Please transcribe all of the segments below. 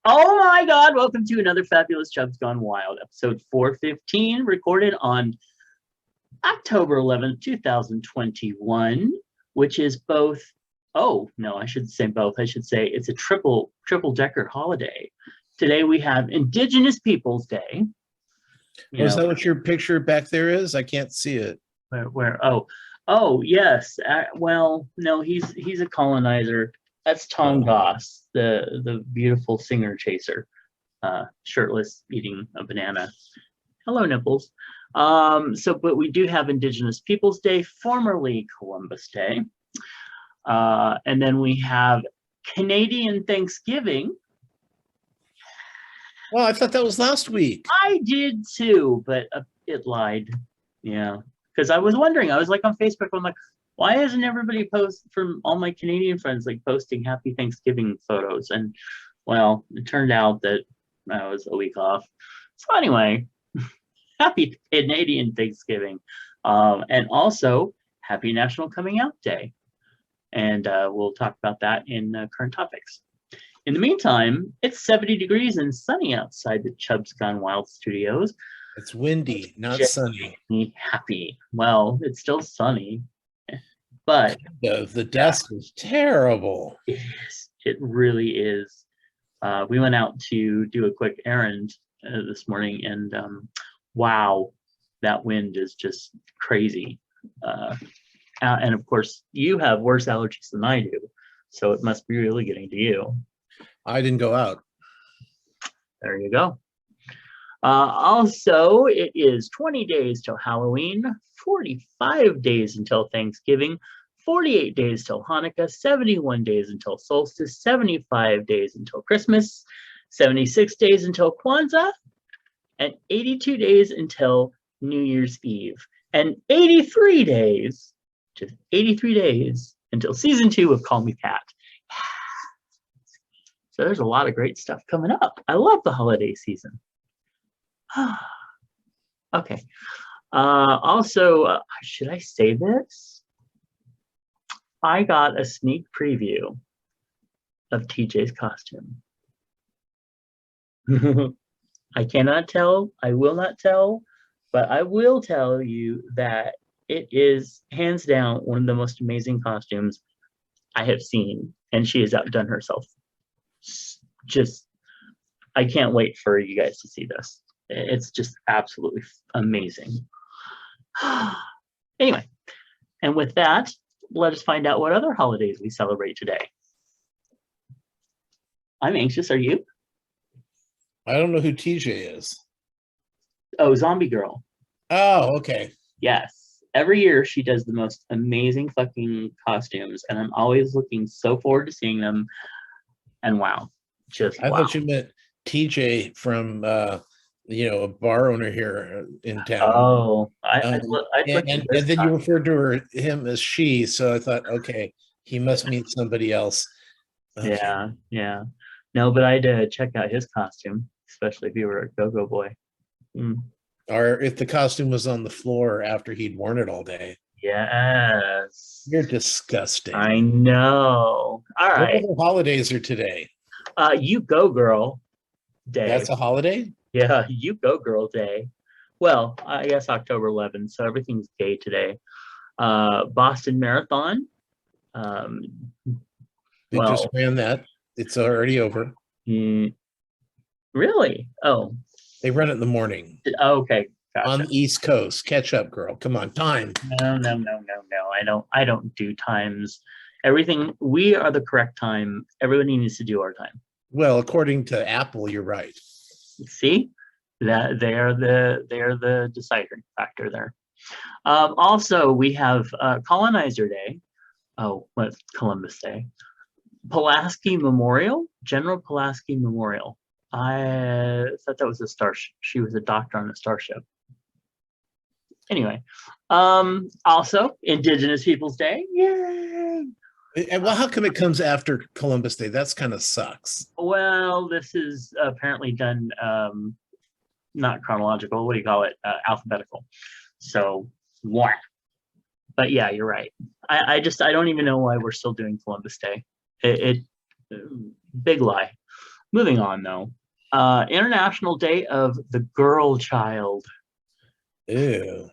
Oh my God, welcome to another fabulous Chubs Gone Wild, episode 415, recorded on October 11th, 2021, which is both, oh, no, I shouldn't say both. I should say it's a triple-decker holiday. Today we have Indigenous Peoples Day. Is that what your picture back there is? I can't see it. Where? Oh, yes. Well, no, he's a colonizer. That's Tom Goss, the beautiful singer chaser, shirtless, eating a banana. Hello, nipples. But we do have Indigenous Peoples Day, formerly Columbus Day. And then we have Canadian Thanksgiving. Well, I thought that was last week. I did too, but it lied. Yeah, because I was wondering, I was like on Facebook, I'm like, why isn't everybody from all my Canadian friends like posting happy Thanksgiving photos? And well, it turned out that I was a week off. So anyway, happy Canadian Thanksgiving. And also happy National Coming Out Day. And we'll talk about that in current topics. In the meantime, it's 70 degrees and sunny outside the Chubs Gone Wild studios. It's windy, not Just sunny. Me happy. Well, it's still sunny. But the dust is terrible. It really is. We went out to do a quick errand this morning, and wow, that wind is just crazy. And of course, you have worse allergies than I do, so it must be really getting to you. I didn't go out. There you go. Also, it is 20 days till Halloween, 45 days until Thanksgiving, 48 days till Hanukkah, 71 days until solstice, 75 days until Christmas, 76 days until Kwanzaa, and 82 days until New Year's Eve, and 83 days, just 83 days until season 2 of Call Me Pat. So there's a lot of great stuff coming up. I love the holiday season. Okay. Also, should I say this? I got a sneak preview of TJ's costume. I cannot tell, I will not tell, but I will tell you that it is hands down one of the most amazing costumes I have seen, and she has outdone herself. Just, I can't wait for you guys to see this. It's just absolutely amazing. Anyway, and with that, let us find out what other holidays we celebrate today. I'm anxious, are you? I don't know who TJ is. Oh, Zombie Girl. Oh, okay. Yes. Every year she does the most amazing fucking costumes, and I'm always looking so forward to seeing them. And wow, just I thought you meant TJ from a bar owner here in town. Oh, and then you referred to him as she, so I thought, okay, he must mean somebody else. Okay. Yeah. No, but I'd check out his costume, especially if you were a go-go boy. Or if the costume was on the floor after he'd worn it all day. Yes. You're disgusting. I know. All right. What other holidays are today? You Go Girl Day. That's a holiday? Yeah, You Go Girl Day. Well, I guess October 11th, so everything's gay today. Boston Marathon. They just ran that. It's already over. Really? Oh. They run it in the morning. Okay. Gotcha. On the East Coast. Catch up, girl. Come on, time. No. I don't do times. Everything, we are the correct time. Everybody needs to do our time. Well, according to Apple, you're right. See? That they are the deciding factor there. Also, we have Colonizer Day. Oh, what's Columbus Day? Pulaski Memorial, General Pulaski Memorial. I thought that was a star. She was a doctor on a starship. Anyway, also Indigenous Peoples Day. Yay! Well, how come it comes after Columbus Day? That's kind of sucks. Well, this is apparently done not chronological. What do you call it? Alphabetical. So, what? But yeah, you're right. I don't even know why we're still doing Columbus Day. Big lie. Moving on, though. International Day of the Girl Child. Ew.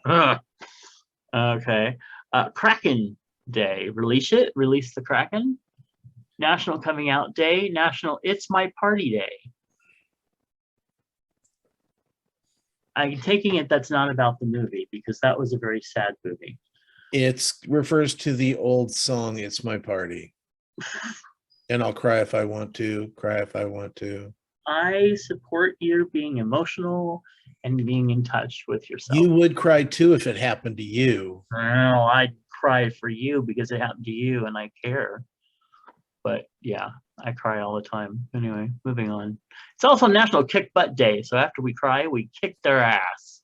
Okay. Kraken Day. Release the Kraken. National Coming Out Day. National It's My Party Day. I'm taking it that's not about the movie because that was a very sad movie. It refers to the old song, It's My Party. And I'll cry if I want to, cry if I want to. I support you being emotional and being in touch with yourself. You would cry too if it happened to you. No, I'd cry for you because it happened to you and I care. But yeah, I cry all the time. Anyway, moving on. It's also National Kick Butt Day. So after we cry, we kick their ass.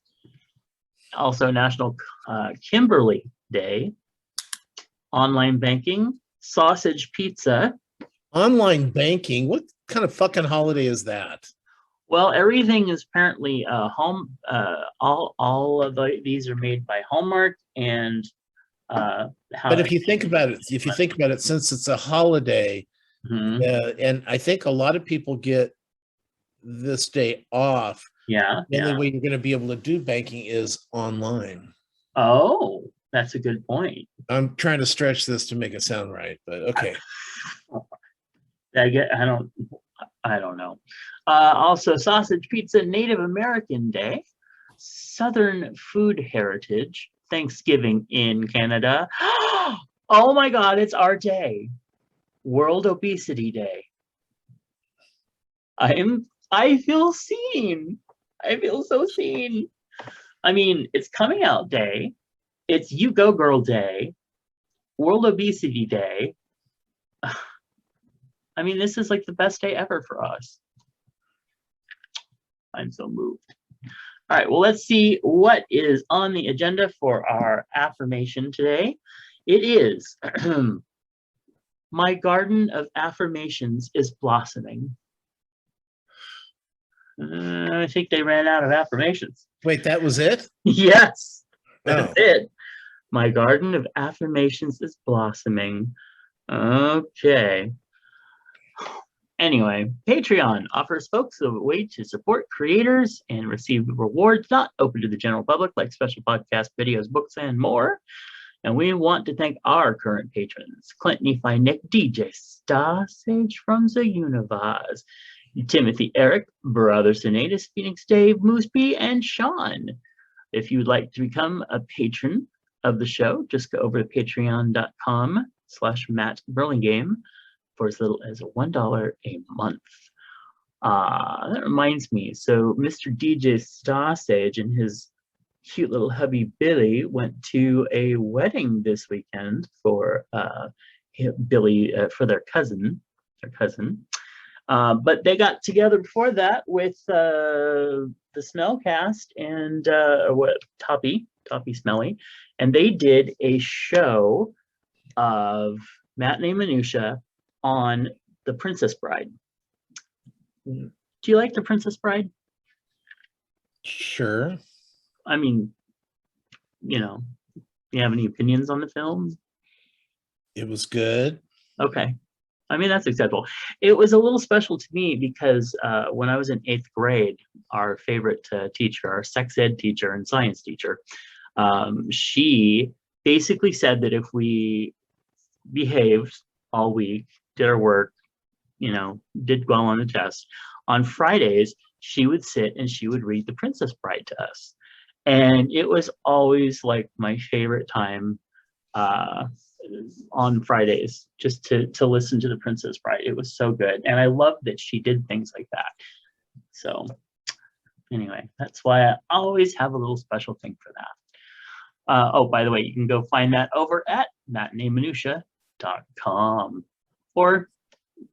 Also National Kimberly Day. Online banking. Sausage pizza. Online banking? What kind of fucking holiday is that? Well, everything is apparently home. All of these are made by Hallmark and but if you think about it, since it's a holiday, and I think a lot of people get this day off. Yeah. The only way you're going to be able to do banking is online. Oh, that's a good point. I'm trying to stretch this to make it sound right, but okay. I don't know. Also, Sausage Pizza Native American Day, Southern Food Heritage, Thanksgiving in Canada. Oh my God, it's our day. World Obesity Day. I feel seen. I feel so seen. I mean, it's Coming Out Day. It's You Go Girl Day. World Obesity Day. I mean, this is like the best day ever for us. I'm so moved. All right, well, let's see what is on the agenda for our affirmation today. It is, my garden of affirmations is blossoming. I think they ran out of affirmations. Wait, that was it? Yes, that's it. My garden of affirmations is blossoming. Okay. Anyway, Patreon offers folks a way to support creators and receive rewards not open to the general public, like special podcasts, videos, books, and more. And we want to thank our current patrons: Clint, Nephi, Nick, DJ, Star Sage from the Universe, Timothy, Eric, Brother Sinatus, Phoenix, Dave, Moose B, and Sean. If you'd like to become a patron of the show, just go over to patreon.com/MattBurlingame for as little as $1 a month. That reminds me, so Mr. DJ Starsage and his cute little hubby Billy went to a wedding this weekend for Billy, for their cousin. But they got together before that with the Smellcast and Toppy Smelly, and they did a show of Matinee Minutia on The Princess Bride. Do you like The Princess Bride? Sure. I mean, you have any opinions on the film? It was good. Okay. I mean, that's acceptable. It was a little special to me because when I was in 8th grade, our favorite teacher, our sex ed teacher and science teacher, she basically said that if we behaved all week, did our work, did well on the test, on Fridays, she would sit and she would read The Princess Bride to us. And it was always like my favorite time on Fridays, just to listen to The Princess Bride. It was so good. And I love that she did things like that. So anyway, that's why I always have a little special thing for that. Oh, by the way, you can go find that over at matineeminutia.com or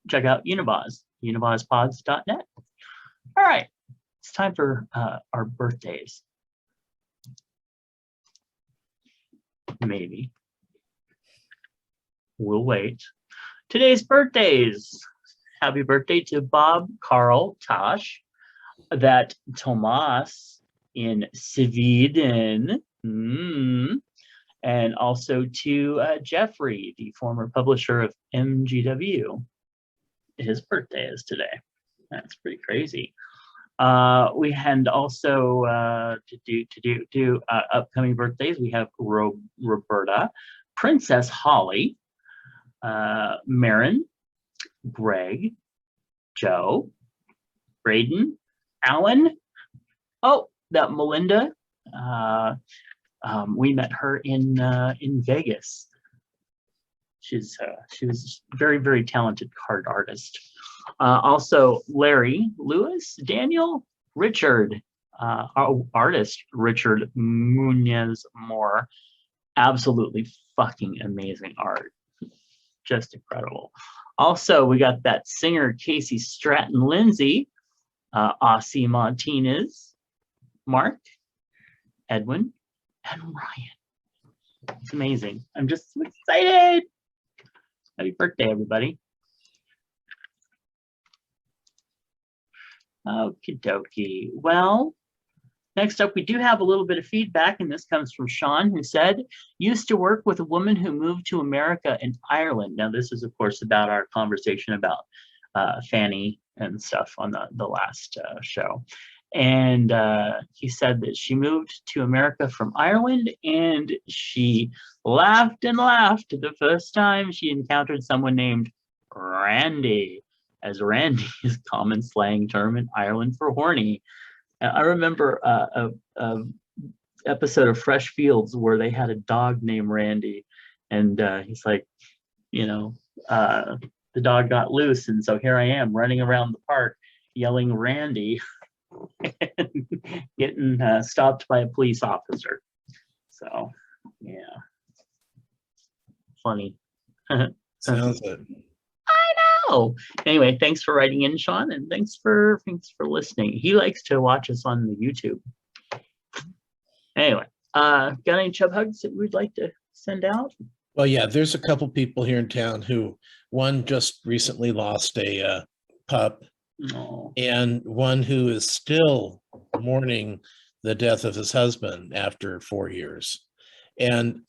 check out Univaz, univazpods.net. All right, it's time for our birthdays. Maybe. We'll wait. Today's birthdays. Happy birthday to Bob, Carl, Tosh, that Tomas in Sweden, and also to Jeffrey, the former publisher of MGW. His birthday is today. That's pretty crazy. We had also upcoming birthdays. We have Roberta, Princess Holly, Marin, Greg, Joe, Braden, Alan. Oh, that Melinda. We met her in Vegas. She was a very, very talented card artist. Also, Larry, Lewis, Daniel, Richard, artist Richard Munez Moore. Absolutely fucking amazing art. Just incredible. Also, we got that singer Casey Stratton Lindsay, Aussie Martinez, Mark, Edwin, and Ryan. It's amazing. I'm just so excited. Happy birthday, everybody. Okie dokie. Well, next up, we do have a little bit of feedback, and this comes from Sean, who said, used to work with a woman who moved to America and Ireland. Now, this is, of course, about our conversation about Fanny and stuff on the last show. And he said that she moved to America from Ireland, and she laughed and laughed the first time she encountered someone named Randy, as Randy is a common slang term in Ireland for horny. I remember a episode of Fresh Fields where they had a dog named Randy, and he's like, the dog got loose, and so here I am running around the park yelling Randy and getting stopped by a police officer. So, yeah. Funny. Sounds it. I know. Anyway, thanks for writing in, Sean, and thanks for listening. He likes to watch us on the YouTube. Anyway, got any chub hugs that we'd like to send out? Well, yeah, there's a couple people here in town who, one just recently lost a pup, and one who is still mourning the death of his husband after 4 years. And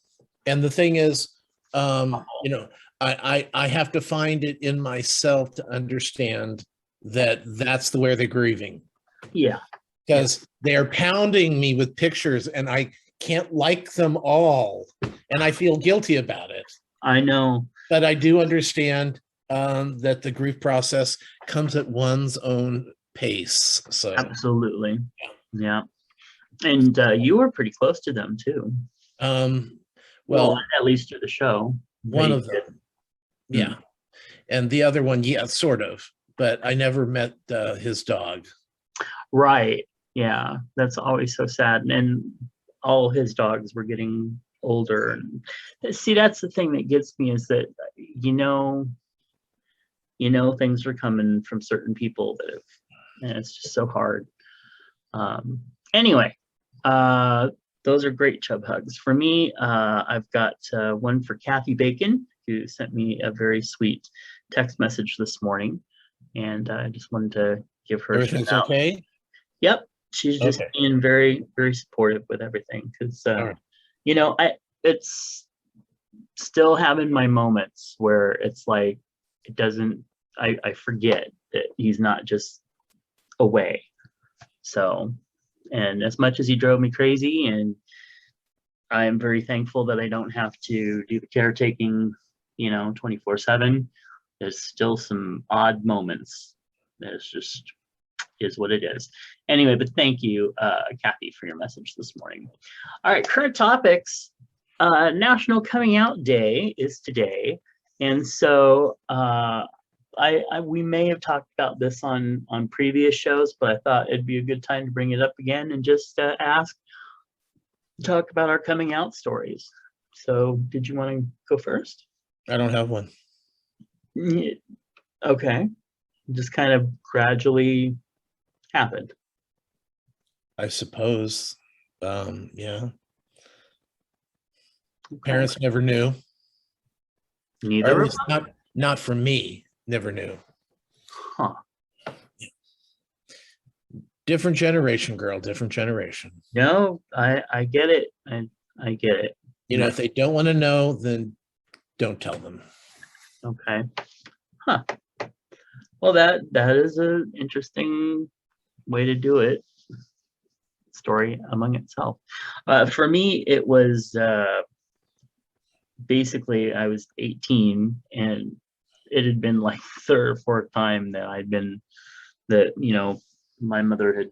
the thing is, I have to find it in myself to understand that that's the way they're grieving. Yeah. Because they're pounding me with pictures and I can't like them all. And I feel guilty about it. I know. But I do understand that the grief process comes at one's own pace. So absolutely. Yeah. And you were pretty close to them too. Well, at least through the show. One of them. Yeah. And the other one, yeah, sort of. But I never met his dog. Right. Yeah. That's always so sad. And all his dogs were getting older. And see, that's the thing that gets me, is that, things are coming from certain people that have, and it's just so hard. Anyway, those are great chub hugs. For me, I've got one for Kathy Bacon, who sent me a very sweet text message this morning. And I just wanted to give her everything's okay? Yep. She's just being very, very supportive with everything. Because, it's still having my moments where it's like, it doesn't, I forget that he's not just away. So, and as much as he drove me crazy, and I'm very thankful that I don't have to do the caretaking, 24/7, there's still some odd moments. There's just is what it is. Anyway, but thank you, Kathy, for your message this morning. All right, current topics. National Coming Out Day is today. And so we may have talked about this on previous shows, but I thought it'd be a good time to bring it up again and just talk about our coming out stories. So did you want to go first? I don't have one. Okay. Just kind of gradually happened, I suppose. Yeah. Okay. Parents never knew. Neither of them? Not for me, never knew. Huh. Different generation, girl, different generation. No, I get it. I get it. If they don't want to know, then don't tell them. Okay. Huh. Well, that is an interesting way to do it. Story among itself. For me, it was basically I was 18, and it had been like third or fourth time that I'd been that my mother had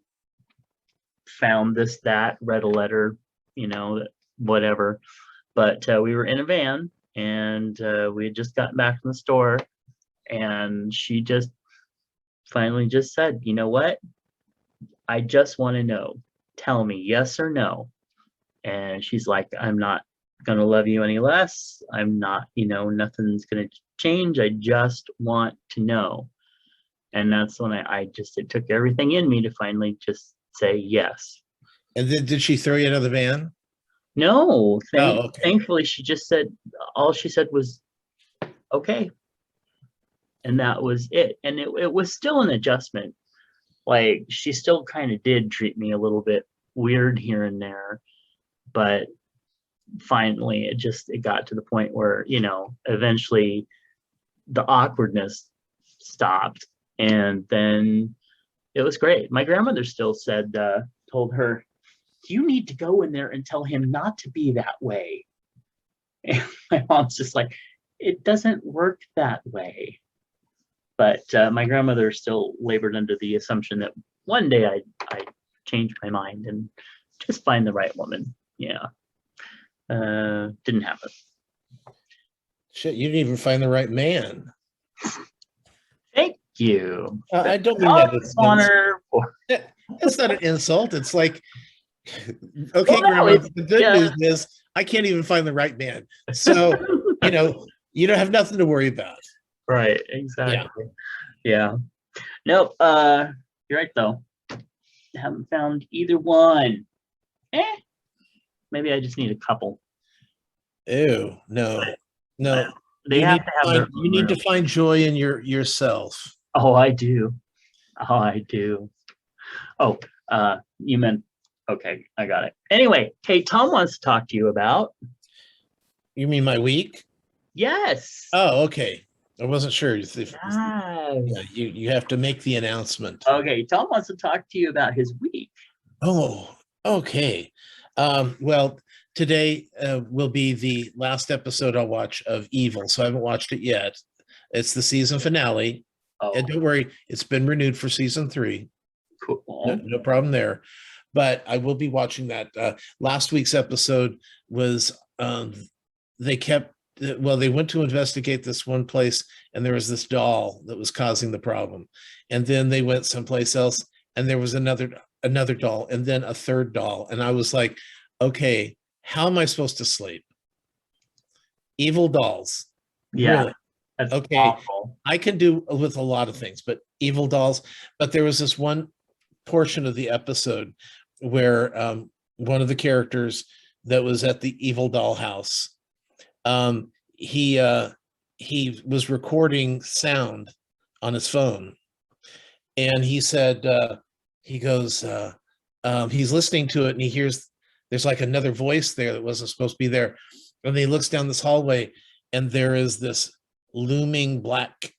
found this, that, read a letter, whatever. But we were in a van, and we had just gotten back from the store, and she just finally just said, "You know what? I just want to know. Tell me yes or no." And she's like, "I'm not gonna love you any less. I'm not, nothing's gonna change. I just want to know." And that's when I just, it took everything in me to finally just say yes. And then did she throw you out of the van? No, Oh, okay. thankfully she just said, all she said was, "Okay." And that was it. And it was still an adjustment. Like, she still kind of did treat me a little bit weird here and there, but finally it got to the point where, eventually the awkwardness stopped, and then it was great. My grandmother still said, told her, "You need to go in there and tell him not to be that way." And my mom's just like, "It doesn't work that way." But my grandmother still labored under the assumption that one day I'd change my mind and just find the right woman. Yeah. Didn't happen. Shit, you didn't even find the right man. Thank you. I don't mean that as honor. It's not an insult. It's like, okay, Grandma, the good news is I can't even find the right man. So, you don't have nothing to worry about. Right, exactly. Yeah. Nope. You're right though. Haven't found either one. Maybe I just need a couple. Ew, no. They have to have you need to find joy in yourself. Oh, I do. Oh, you meant, okay, I got it. Anyway, hey, Tom wants to talk to you about. You mean my week? Yes. Oh, okay. I wasn't sure. You have to make the announcement. Okay, Tom wants to talk to you about his week. Oh, okay. Well, today will be the last episode I'll watch of Evil, so I haven't watched it yet. It's the season finale. Oh. And don't worry, it's been renewed for season 3. Cool. No problem there. But I will be watching that. Last week's episode was they went to investigate this one place, and there was this doll that was causing the problem. And then they went someplace else, and there was another doll, and then a third doll. And I was like, okay, how am I supposed to sleep? Evil dolls. Yeah. Really? That's okay. Awful. I can do with a lot of things, but evil dolls. But there was this one portion of the episode where one of the characters that was at the evil doll house, he was recording sound on his phone, and he said he goes he's listening to it, and he hears there's like another voice there that wasn't supposed to be there, and then he looks down this hallway, and there is this looming black,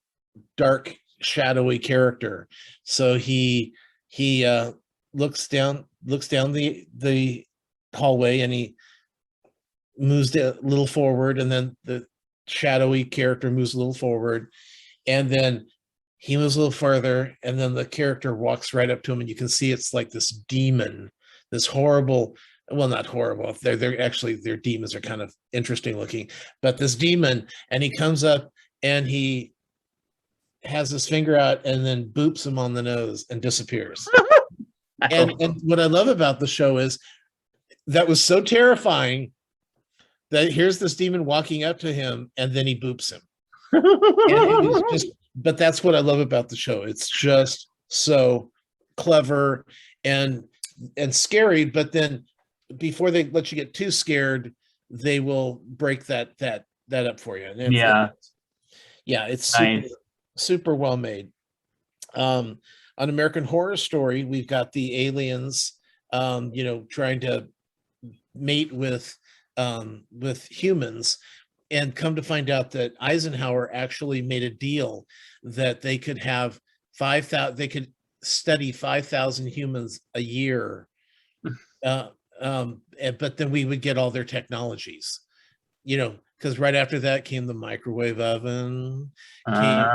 dark, shadowy character. So he looks down the hallway, and he moves a little forward, and then the shadowy character moves a little forward, and then he moves a little further, and then the character walks right up to him, and you can see it's like this demon, this horrible, well, not horrible, they're actually, their demons are kind of interesting looking, but this demon, and he comes up and he has his finger out and then boops him on the nose and disappears. and what I love about the show is that was so terrifying that here's this demon walking up to him, and then he boops him. And it was just, but that's what I love about the show. It's just so clever and scary, but then before they let you get too scared, they will break that up for you. And it's nice. Super well made. On American Horror Story, we've got the aliens trying to mate with humans, and come to find out that Eisenhower actually made a deal that they could have 5,000. They could study 5,000 humans a year, but then we would get all their technologies, because right after that came the microwave oven, came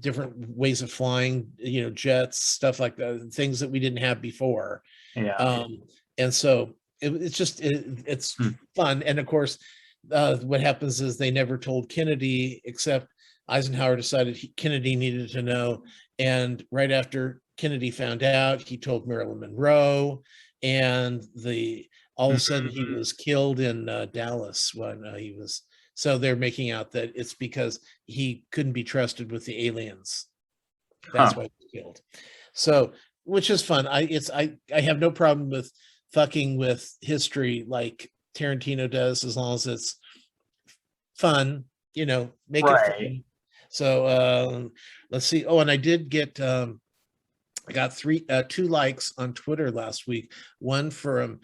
different ways of flying, jets, stuff like that, things that we didn't have before. And so it's fun. And of course, what happens is they never told Kennedy, except Eisenhower decided Kennedy needed to know. And right after Kennedy found out, he told Marilyn Monroe, and all of a sudden he was killed in Dallas when he was. So they're making out that it's because he couldn't be trusted with the aliens. That's why he was killed. So, which is fun. I have no problem with fucking with history like Tarantino does, as long as it's fun, make it fun. So let's see. Oh, and I did get I got 2 likes on Twitter last week. One from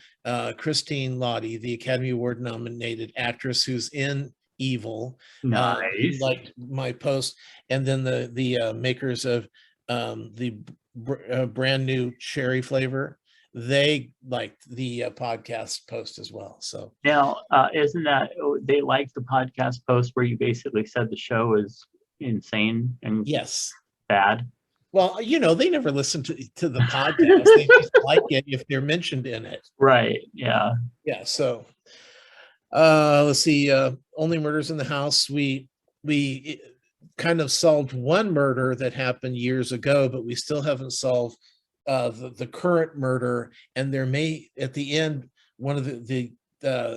Christine Lottie, the Academy Award nominated actress who's in Evil. Nice. He liked my post, and then the makers of the brand new cherry flavor, they liked the podcast post as well. So now, isn't that they liked the podcast post where you basically said the show is insane and bad? Well, they never listen to the podcast. They just like it if they're mentioned in it. Right. Yeah. Yeah. So let's see. Only Murders in the House. We kind of solved one murder that happened years ago, but we still haven't solved the current murder. And there may, at the end, one of the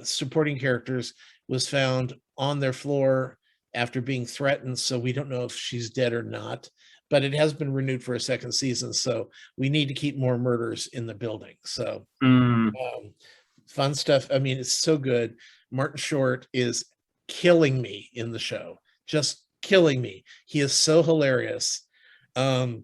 supporting characters was found on their floor after being threatened. So we don't know if she's dead or not, but it has been renewed for a second season. So we need to keep more murders in the building. So fun stuff. I mean, it's so good. Martin Short is killing me in the show, just killing me. He is so hilarious. And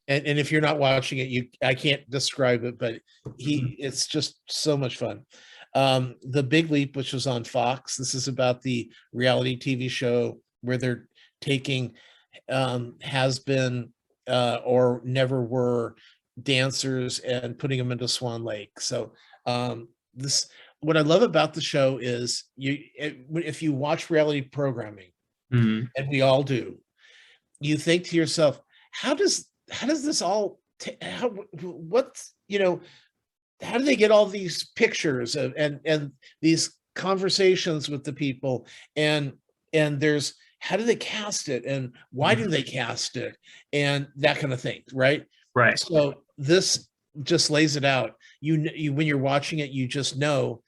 if you're not watching it, I can't describe it, but it's just so much fun. The Big Leap, which was on Fox, this is about the reality TV show where they're taking has been or never were dancers and putting them into Swan Lake. So what I love about the show is if you watch reality programming, and we all do, you think to yourself, how does this all how do they get all these pictures and these conversations with the people, and there's how do they cast it, and why do they cast it, and that kind of thing, right? So this just lays it out. You when you're watching it, you just know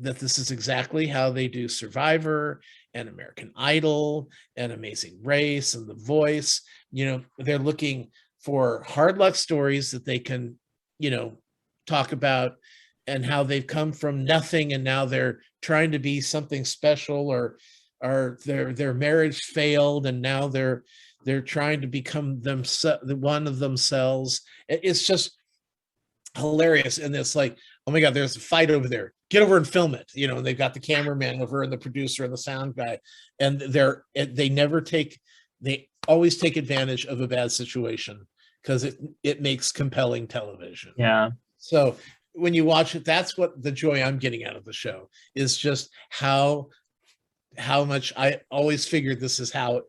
that this is exactly how they do Survivor and American Idol and Amazing Race and The Voice. They're looking for hard luck stories that they can talk about, and how they've come from nothing and now they're trying to be something special, or their marriage failed and now they're trying to become one of themselves. It's just hilarious. And it's like, oh my God, there's a fight over there, get over and film it. And they've got the cameraman over and the producer and the sound guy, and they always take advantage of a bad situation because it makes compelling television. Yeah. So when you watch it, that's what the joy I'm getting out of the show is, just how much I always figured this is how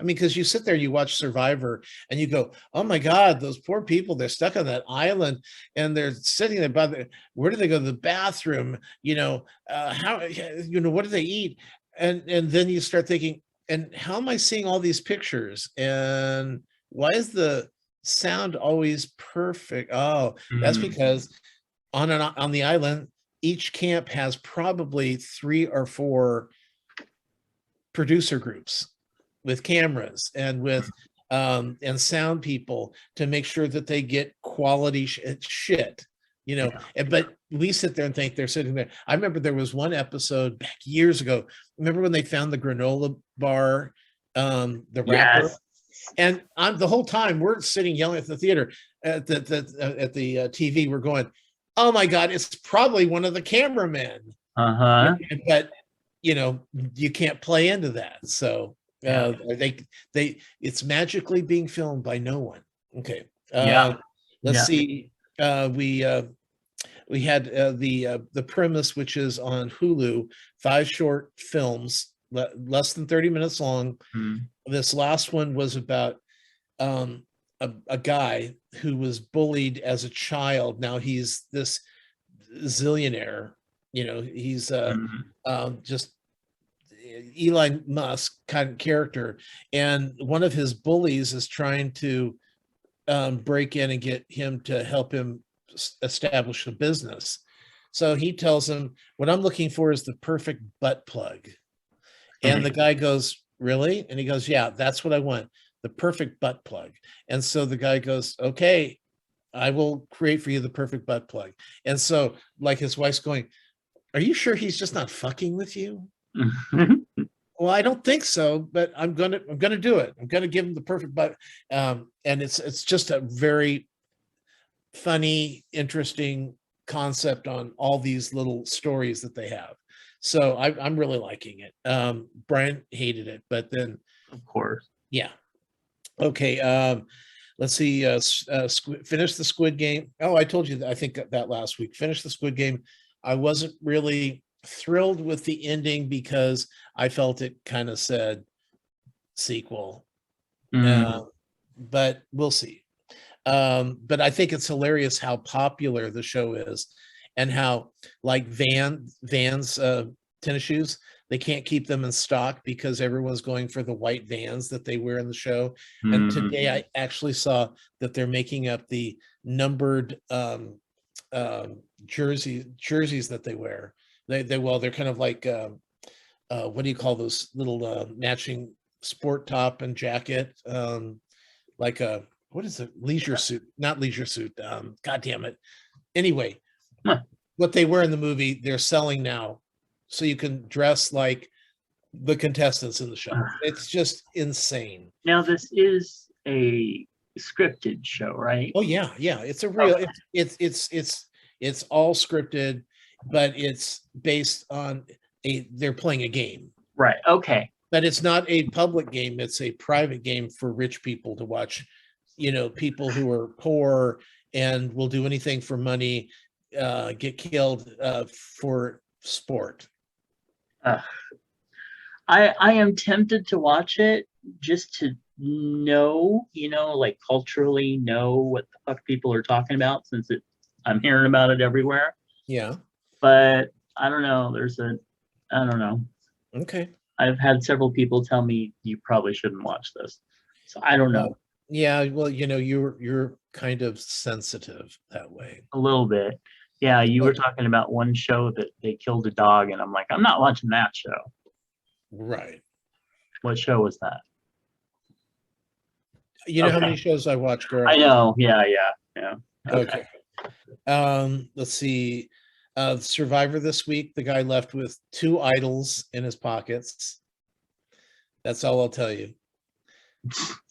because you sit there, you watch Survivor and you go, oh my God, those poor people, they're stuck on that island and they're sitting there where do they go to the bathroom? What do they eat? And then you start thinking, and how am I seeing all these pictures? And why is the sound always perfect? Oh, that's because on the island, each camp has probably 3 or 4 producer groups with cameras and with and sound people to make sure that they get quality shit. But we sit there and think they're sitting there. I remember there was one episode back years ago. Remember when they found the granola bar, the wrapper? Yes. And the whole time we're sitting yelling at the theater at the TV. We're going, oh my God, it's probably one of the cameramen. But you can't play into that. So It's magically being filmed by no one. Okay. Yeah. Let's Yeah. see. We had the premise, which is on Hulu, 5 short films, less than 30 minutes long. Mm. This last one was about a guy who was bullied as a child. Now he's this zillionaire. He's just Elon Musk kind of character, and one of his bullies is trying to break in and get him to help him establish a business. So he tells him, what I'm looking for is the perfect butt plug. And the guy goes, really? And he goes, yeah, that's what I want, the perfect butt plug. And so the guy goes, okay, I will create for you the perfect butt plug. And so, like, his wife's going, are you sure he's just not fucking with you? Well, I don't think so, but I'm gonna do it. I'm gonna give him the perfect butt. And it's just a very funny, interesting concept on all these little stories that they have. So I'm really liking it. Brian hated it, but then Of course. yeah. Okay. Let's see. Finish the Squid Game. Oh, I told you that. I think that last week. Finish the Squid Game. I wasn't really thrilled with the ending because I felt it kind of said sequel. But we'll see. But I think it's hilarious how popular the show is, and how, like, Vans tennis shoes, they can't keep them in stock because everyone's going for the white Vans that they wear in the show. And today I actually saw that they're making up the numbered jerseys that they wear. They're kind of like what do you call those little matching sport top and jacket, like a, what is it, leisure suit, not leisure suit, god damn it. Anyway, what they wear in the movie, they're selling now, so you can dress like the contestants in the show. It's just insane. Now, this is a scripted show, right? Oh yeah, it's a real, it's all scripted, but it's based on they're playing a game. Right. Okay. But it's not a public game, it's a private game for rich people to watch. People who are poor and will do anything for money get killed for sport. I am tempted to watch it just to know, like, culturally know what the fuck people are talking about, since I'm hearing about it everywhere. Yeah. But I don't know. I don't know. Okay. I've had several people tell me you probably shouldn't watch this. So I don't know. Yeah, well, you're kind of sensitive that way. A little bit. Yeah, you were talking about one show that they killed a dog, and I'm like, I'm not watching that show. Right. What show was that? How many shows I watch, girl? I know. Yeah. Okay. Let's see. Survivor this week, the guy left with 2 idols in his pockets. That's all I'll tell you.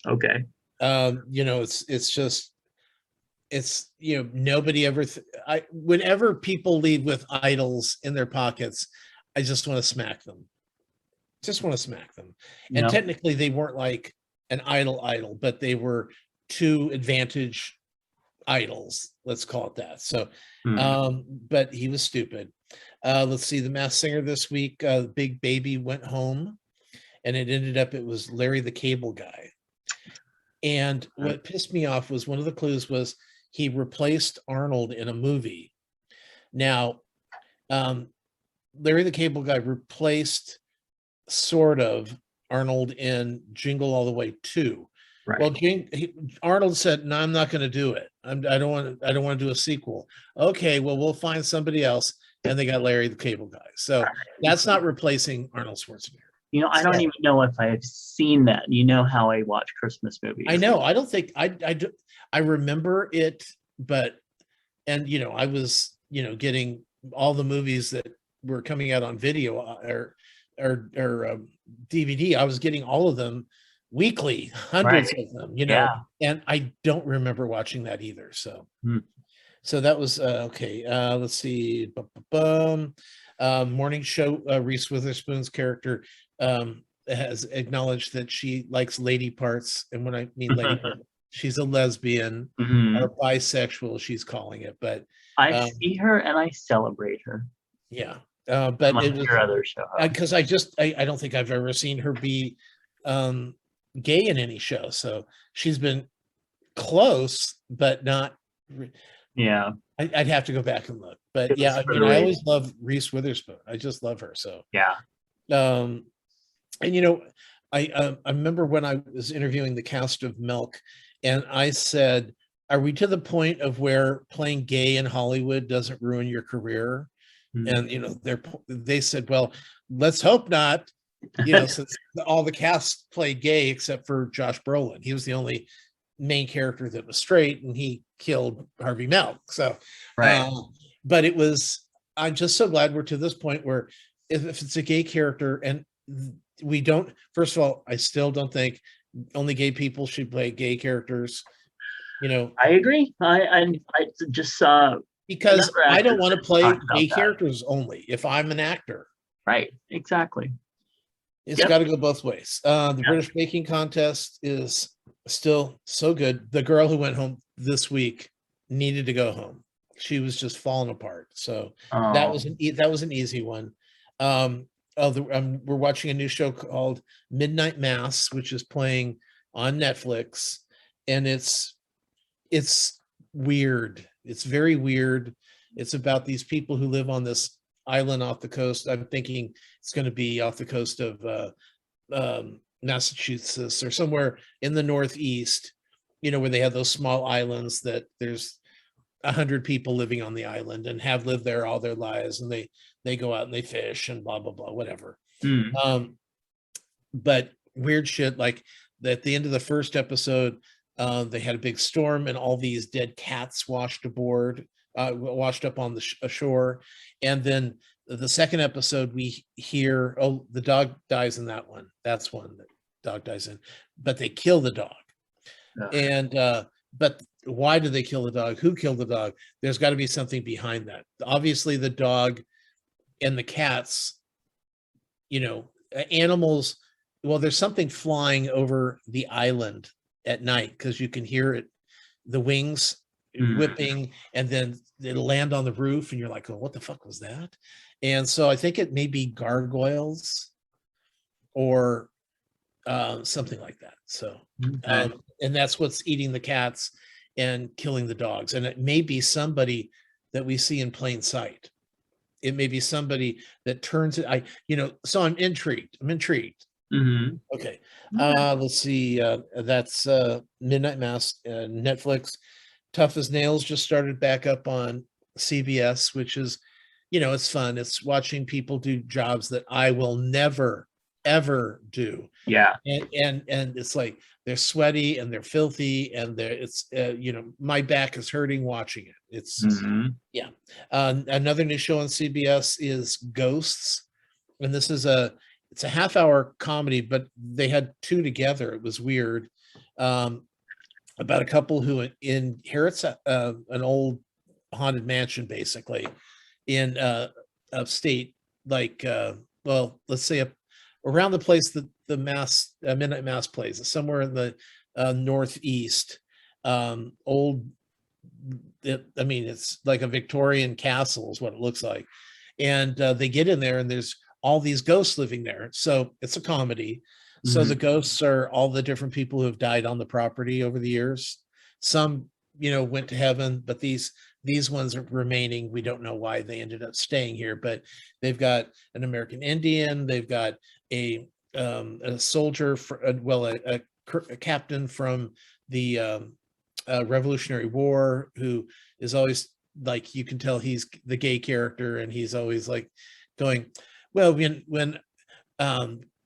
Okay. It's nobody ever whenever people leave with idols in their pockets, I just want to smack them. And technically they weren't like an idol, but they were 2 advantage idols, let's call it that. So but he was stupid. Let's see, the Masked Singer this week, Big Baby went home, and it was Larry the Cable Guy. And what pissed me off was one of the clues was he replaced Arnold in a movie. Now, Larry the Cable Guy replaced sort of Arnold in Jingle All the Way 2. Right. Well, Arnold said, "No, I'm not going to do it. I don't want to do a sequel." Okay, well, we'll find somebody else, and they got Larry the Cable Guy. So that's not replacing Arnold Schwarzenegger. I don't even know if I've seen that. You know how I watch Christmas movies. I know. I don't think I remember it, but I was getting all the movies that were coming out on video or DVD. I was getting all of them weekly, hundreds of them. And I don't remember watching that either. So, so that was okay. Let's see. Morning show. Reese Witherspoon's character has acknowledged that she likes lady parts, and when I mean lady parts, she's a lesbian or bisexual, she's calling it. But I see her and I celebrate her. yeah, but Like it was your other show because I don't think I've ever seen her be gay in any show. So she's been close, but not. Yeah, I'd have to go back and look. But yeah, I mean, I always love Reese Witherspoon. I just love her. So yeah. And you know, I remember when I was interviewing the cast of Milk, and I said, "Are we to the point of where playing gay in Hollywood doesn't ruin your career?" And you know, they said, "Well, let's hope not." You know, since all the cast played gay except for Josh Brolin, he was the only main character that was straight, and he killed Harvey Milk. So, Right. But it was. I'm just so glad we're to this point where if it's a gay character, and we don't. First of all, I still don't think only gay people should play gay characters. You know, I agree. I just saw because I don't want to play gay that. characters only if I'm an actor. Right. Exactly. It's got to go both ways. The British Baking Contest is still so good. The girl who went home this week needed to go home. She was just falling apart. So that was an easy one. We're watching a new show called Midnight Mass, which is playing on Netflix, and it's weird. It's very weird. It's about these people who live on this island off the coast. I'm thinking it's going to be off the coast of Massachusetts or somewhere in the Northeast, you know, where they have those small islands that there's 100 people living on the island and have lived there all their lives, and they go out and they fish and blah blah blah, whatever. But weird shit, like at the end of the first episode, they had a big storm and all these dead cats washed up on the shore. And then the second episode, we hear, oh, the dog dies in that one. That's one that dog dies in, but they kill the dog. And but why did they kill the dog? Who killed the dog? There's got to be something behind that. Obviously, the dog and the cats, you know, animals. Well, there's something flying over the island at night because you can hear it, the wings whipping, and then it'll land on the roof, and you're like, oh, what the fuck was that? And so I think it may be gargoyles or something like that. So, and that's what's eating the cats and killing the dogs. And it may be somebody that we see in plain sight. It may be somebody that turns it. So I'm intrigued. Okay. Let's see. That's Midnight Mass, Netflix. Tough as Nails just started back up on CBS, which is, you know, it's fun. It's watching people do jobs that I will never, ever do. Yeah. And it's like they're sweaty and they're filthy and it's my back is hurting watching it. It's yeah. Another new show on CBS is Ghosts, and this is it's a half-hour comedy, but they had two together. It was weird. About a couple who inherits an old haunted mansion, basically in upstate, like let's say around the place that the Midnight Mass plays. It's somewhere in the Northeast. It's like a Victorian castle is what it looks like. And they get in there and there's all these ghosts living there. So it's a comedy. So the ghosts are all the different people who have died on the property over the years. Some, went to heaven, but these ones are remaining. We don't know why they ended up staying here, but they've got an American Indian. They've got a soldier, a captain from the Revolutionary War, who is always like, you can tell he's the gay character, and he's always like going, well, when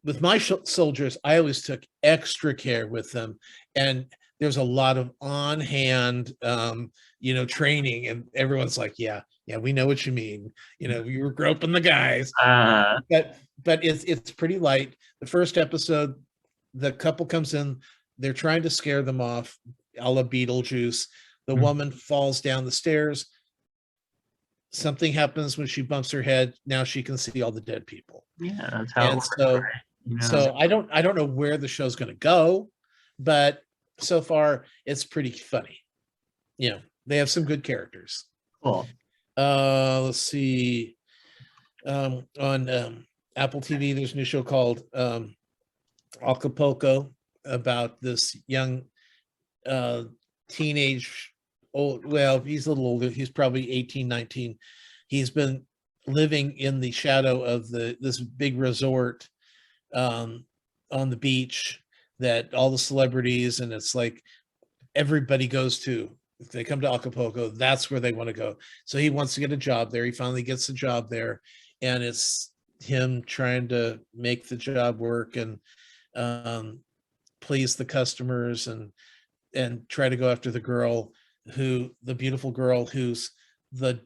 with my soldiers, I always took extra care with them, and there's a lot of on-hand, training, and everyone's like, yeah, we know what you mean. You were groping the guys, but it's pretty light. The first episode, the couple comes in, they're trying to scare them off, a la Beetlejuice. The woman falls down the stairs. Something happens when she bumps her head. Now she can see all the dead people. Yeah, that's how. Yeah. So I don't know where the show's going to go, but so far it's pretty funny. You know, they have some good characters. Cool. Let's see. On Apple TV, there's a new show called Acapulco, about this young teenage well, he's a little older, he's probably 18, 19. He's been living in the shadow of this big resort on the beach that all the celebrities, and it's like everybody goes to. If they come to Acapulco, that's where they want to go. So he wants to get a job there. He finally gets a job there, and it's him trying to make the job work and please the customers and try to go after the beautiful girl who's the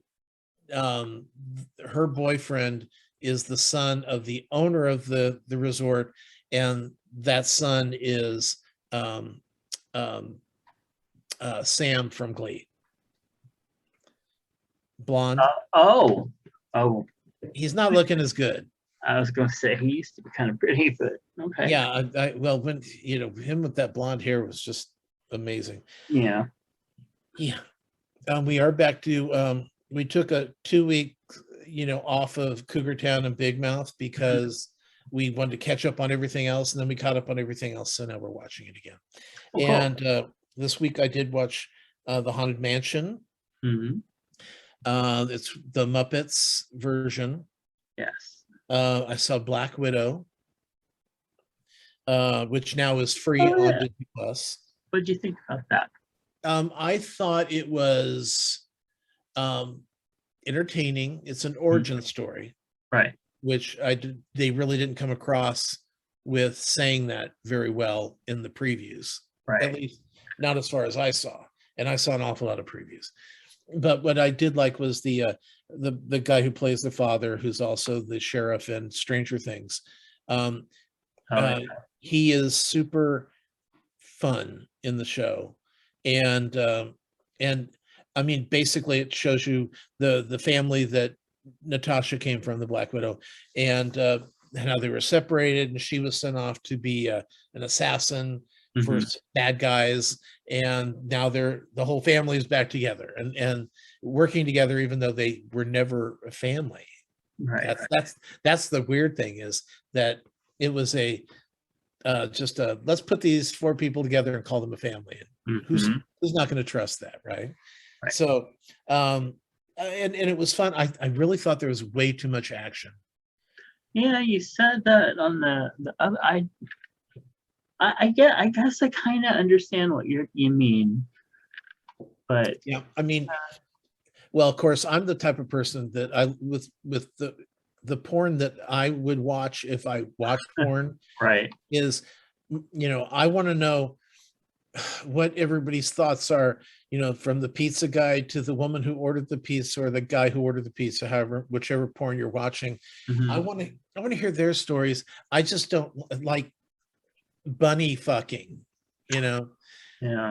her boyfriend is the son of the owner of the resort, and that son is Sam from Glee. Blonde. Oh, He's not looking as good. I was going to say he used to be kind of pretty, but okay. Yeah, well, when him with that blonde hair was just amazing. Yeah. We are back to we took a 2-week off of Cougar Town and Big Mouth because we wanted to catch up on everything else, and then we caught up on everything else, so now we're watching it again. Oh, cool. And this week I did watch The Haunted Mansion. It's the Muppets version. Yes. I saw Black Widow, which now is free on Disney Plus. What did you think about that? I thought it was entertaining. It's an origin story, right? Which they really didn't come across with saying that very well in the previews, right? At least not as far as I saw, and I saw an awful lot of previews. But what I did like was the guy who plays the father, who's also the sheriff in Stranger Things. He is super fun in the show, and I mean, basically it shows you the family that Natasha came from, the Black Widow, and how they were separated, and she was sent off to be an assassin for bad guys, and now the whole family is back together and working together, even though they were never a family. Right. That's the weird thing, is that it was let's put these 4 people together and call them a family. Who's not going to trust that, right? So and it was fun. I really thought there was way too much action. Yeah, you said that on the other. I guess I kind of understand what you mean, but yeah, I mean, well, of course, I'm the type of person that with the porn that I would watch if I watched porn, right? Is I want to know what everybody's thoughts are, from the pizza guy to the woman who ordered the pizza or the guy who ordered the pizza, whichever porn you're watching. I want to hear their stories. I just don't like bunny fucking, Yeah.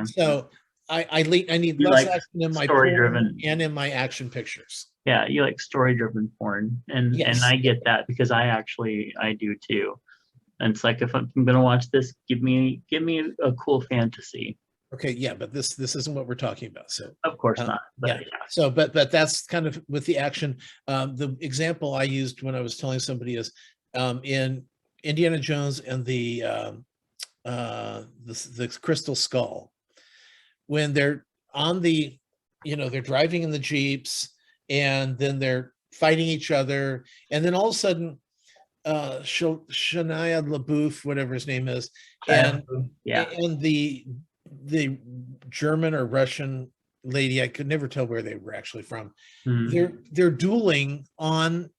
So I need less action in my porn and in my action pictures. Yeah, you like story-driven porn, and yes. And I get that, because I do too. And it's like, if I'm gonna watch this, give me a cool fantasy. Okay, yeah, but this isn't what we're talking about. So of course not. But yeah. So, but that's kind of with the action. The example I used when I was telling somebody is in Indiana Jones and the Crystal Skull, when they're on they're driving in the Jeeps, and then they're fighting each other, and then all of a sudden Shania LaBeouf, whatever his name is, and the German or Russian lady, I could never tell where they were actually from. They're dueling on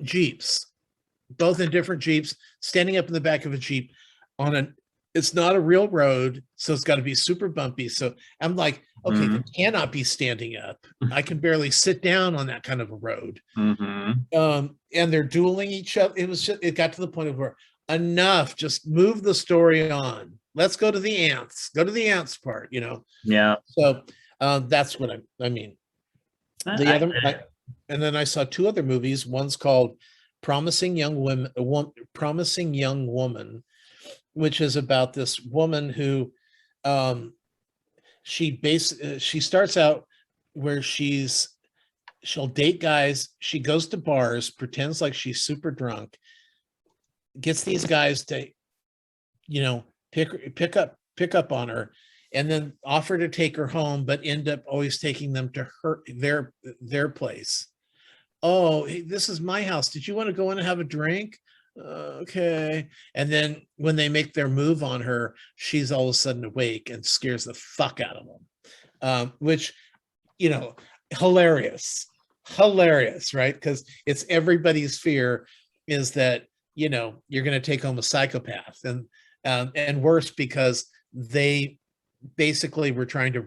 Jeeps, both in different Jeeps, standing up in the back of a Jeep on it's not a real road, so it's got to be super bumpy. So I'm like, okay, they cannot be standing up. I can barely sit down on that kind of a road. And they're dueling each other. It got to the point of where enough, just move the story on. Let's go to the ants. Go to the ants part, Yeah. So that's what I mean. And then I saw 2 other movies. One's called Promising Young Women, Promising Young Woman, which is about this woman who she starts out where she'll date guys. She goes to bars, pretends like she's super drunk, gets these guys to, pick up on her, and then offer to take her home, but end up always taking them to their place. Oh, hey, this is my house. Did you want to go in and have a drink? Okay. And then when they make their move on her, she's all of a sudden awake and scares the fuck out of them. Which, hilarious, right? Because it's everybody's fear is that, you're going to take home a psychopath, and worse, because they basically were trying to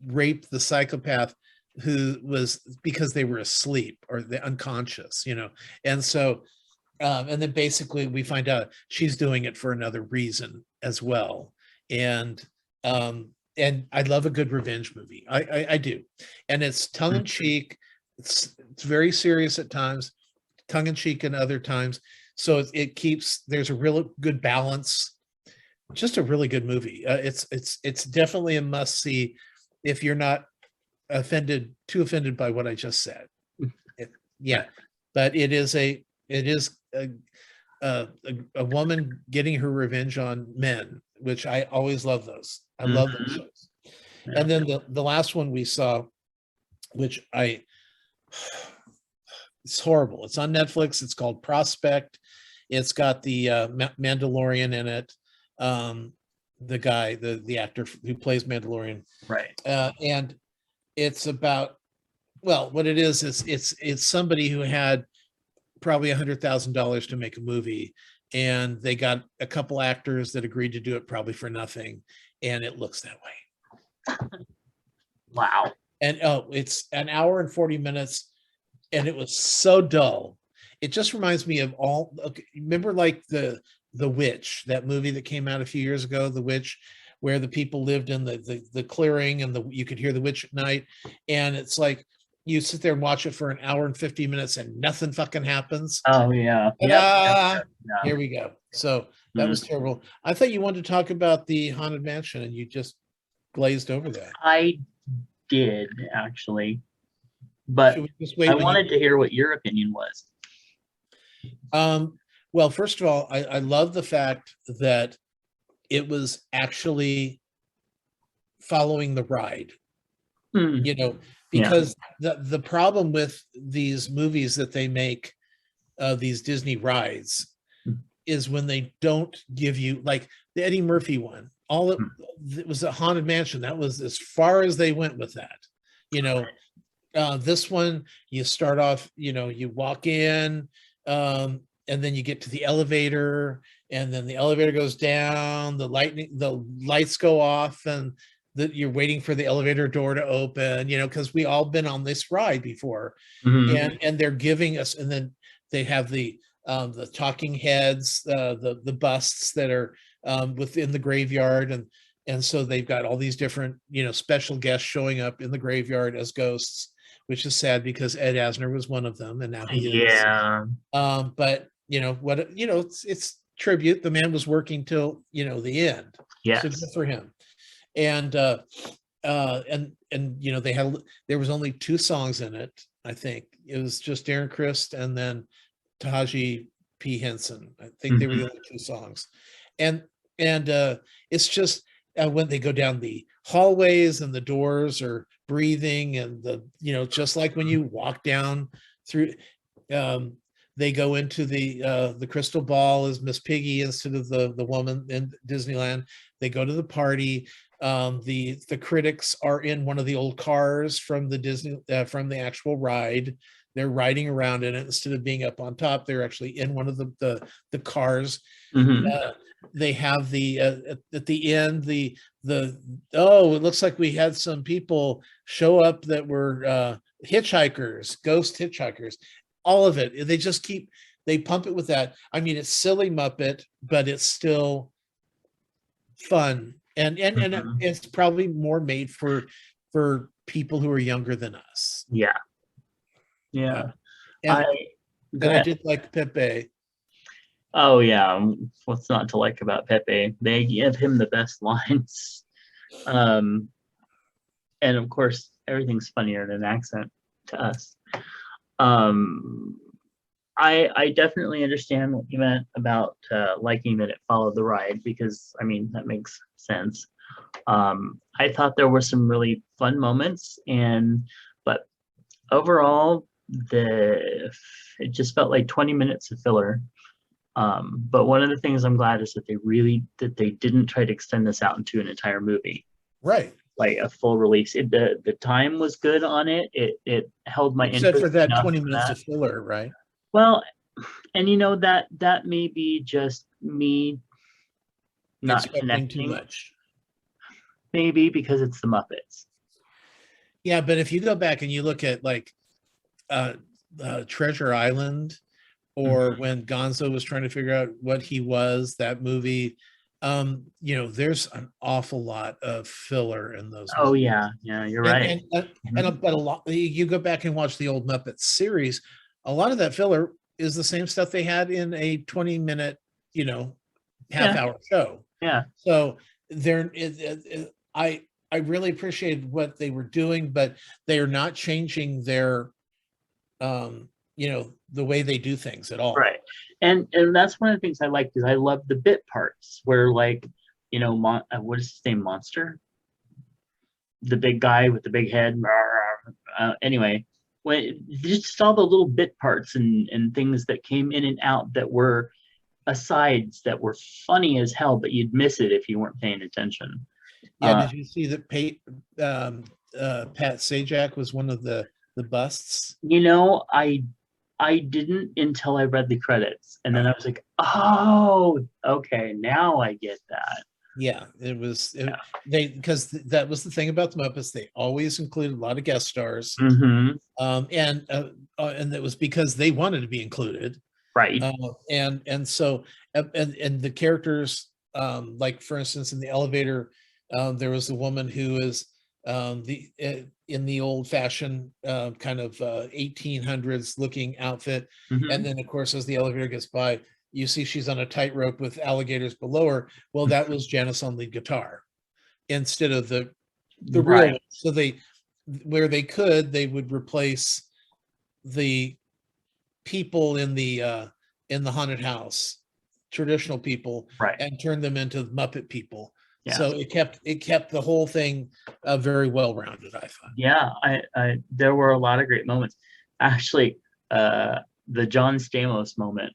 rape the psychopath because they were asleep or the unconscious, and so and then basically we find out she's doing it for another reason as well. And I love a good revenge movie. I do. And it's tongue-in-cheek. It's very serious at times, tongue-in-cheek and other times. So there's a real good balance. Just a really good movie. It's definitely a must-see if you're not too offended by what I just said. But it is a woman getting her revenge on men, which I always love those. I love those shows. Yeah. And then the last one we saw, which it's horrible. It's on Netflix. It's called Prospect. It's got the Mandalorian in it. The guy, the actor who plays Mandalorian. Right. And it's about, well, what it is it's somebody who had probably $100,000 to make a movie, and they got a couple actors that agreed to do it probably for nothing, and it looks that way. Wow. And it's an hour and 40 minutes, and it was so dull. It just reminds me of remember like the Witch, that movie that came out a few years ago, The Witch, where the people lived in the clearing, and you could hear the witch at night, and it's like you sit there and watch it for an hour and 50 minutes and nothing fucking happens. Oh yeah. Yep. Here we go. So that was terrible. I thought you wanted to talk about the Haunted Mansion, and you just glazed over that. I did, actually, but I wanted to hear what your opinion was. Well, first of all, I love the fact that it was actually following the ride, because the problem with these movies that they make, these Disney rides, is when they don't give you, like the Eddie Murphy one, it was a Haunted Mansion. That was as far as they went with that. This one, you start off, you walk in, and then you get to the elevator, and then the elevator goes down, the lights go off, and you're waiting for the elevator door to open, because we all been on this ride before. And they're giving us, and then they have the talking heads, the busts that are within the graveyard, and so they've got all these different special guests showing up in the graveyard as ghosts, which is sad because Ed Asner was one of them, and now he is. Yeah. But it's tribute. The man was working till the end. Yes. So good for him. And there was only 2 songs in it. I think it was just Darren Criss and then Taji P. Henson. I think they were the only 2 songs. And it's just when they go down the hallways and the doors are breathing, and just like when you walk down through, they go into the crystal ball as Miss Piggy instead of the woman in Disneyland. They go to the party. The critics are in one of the old cars from the from the actual ride. They're riding around in it instead of being up on top. They're actually in one of the cars. They have at the end it looks like we had some people show up that were hitchhikers, ghost hitchhikers. All of it, they pump it with that. I mean, it's silly Muppet, but it's still fun, and it's probably more made for people who are younger than us. Yeah. And I did like Pepe. Oh yeah, what's not to like about Pepe? They give him the best lines. And of course, everything's funnier in an accent to us. Um, I definitely understand what you meant about liking that it followed the ride, because I mean that makes sense. I thought there were some really fun moments, but overall, it just felt like 20 minutes of filler. But one of the things I'm glad is that they didn't try to extend this out into an entire movie. Right. Like a full release. The time was good on it. It held my Except interest for that enough 20 for minutes that. of filler, right? Well, and that may be just me not Expecting too connecting. much. Maybe because it's the Muppets. Yeah, but if you go back and you look at like Treasure Island, or when Gonzo was trying to figure out what he was, that movie, there's an awful lot of filler in those movies. Oh yeah, you're right. But a lot, you go back and watch the old Muppet series, a lot of that filler is the same stuff they had in a 20-minute, half-hour show. Yeah. So I really appreciated what they were doing, but they are not changing their the way they do things at all. Right. And that's one of the things I like, is I love the bit parts where, like, what is his name, Monster? The big guy with the big head. Anyway, when just all the little bit parts and things that came in and out that were asides that were funny as hell, but you'd miss it if you weren't paying attention. Yeah, did you see that Pat Sajak was one of the busts? I didn't until I read the credits, and then I was like, oh, okay, now I get that. Yeah, because that was the thing about the Muppets. They always included a lot of guest stars, and it was because they wanted to be included, right? So the characters, like for instance, in the elevator, there was a woman who is in the old-fashioned kind of 1800s looking outfit, and then of course as the elevator gets by, you see she's on a tightrope with alligators below her. Well, that was Janice on lead guitar instead of the real one. So where they could, they would replace the people in the haunted house, traditional people, and turn them into Muppet people. Yeah. So it kept the whole thing very well rounded, I thought. Yeah, I there were a lot of great moments. Actually, the John Stamos moment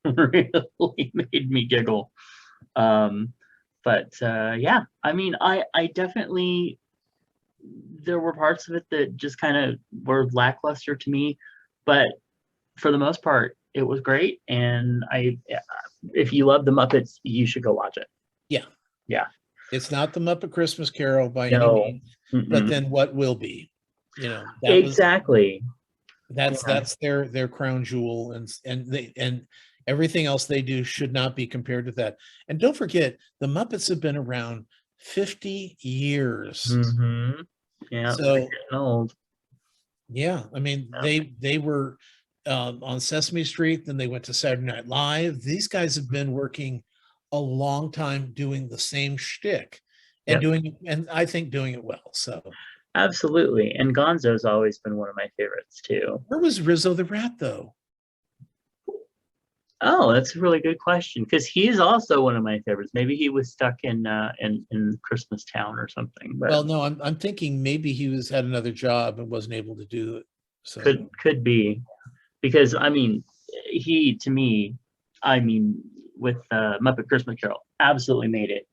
really made me giggle. But yeah, I mean, I definitely, there were parts of it that just kind of were lackluster to me, but for the most part, it was great. And if you love the Muppets, you should go watch it. Yeah. Yeah. It's not the Muppet Christmas Carol by any means, but then what will be? Exactly. That's their crown jewel, and everything else they do should not be compared to that. And don't forget, the Muppets have been around 50 years. Yeah, so getting old. Yeah, I mean, they were on Sesame Street, then they went to Saturday Night Live. These guys have been working a long time doing the same shtick and I think doing it well. So absolutely. And Gonzo's always been one of my favorites too. Where was Rizzo the Rat though? Oh, that's a really good question, because he's also one of my favorites. Maybe he was stuck in Christmas Town or something. But well, no, I'm thinking maybe he had another job and wasn't able to do it. So could be, because I mean, to me, with Muppet Christmas Carol, absolutely made it.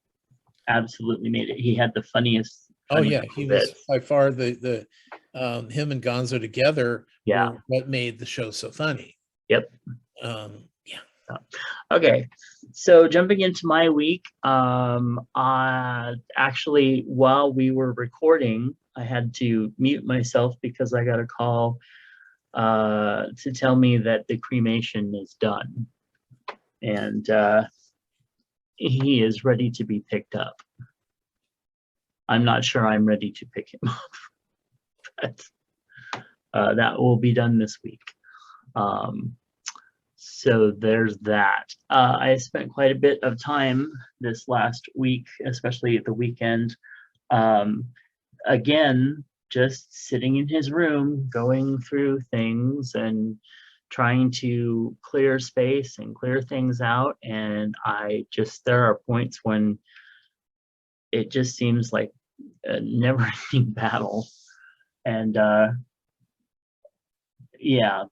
Absolutely made it. He had the funniest. Oh yeah, he was by far the him and Gonzo together. Yeah, were what made the show so funny. Yep. Yeah. Okay, so jumping into my week, actually, while we were recording, I had to mute myself because I got a call to tell me that the cremation is done, and he is ready to be picked up. I'm not sure I'm ready to pick him up, but that will be done this week. So there's that. I spent quite a bit of time this last week, especially at the weekend. Again, just sitting in his room, going through things and trying to clear space and clear things out. And there are points when it just seems like a never-ending battle. And yeah,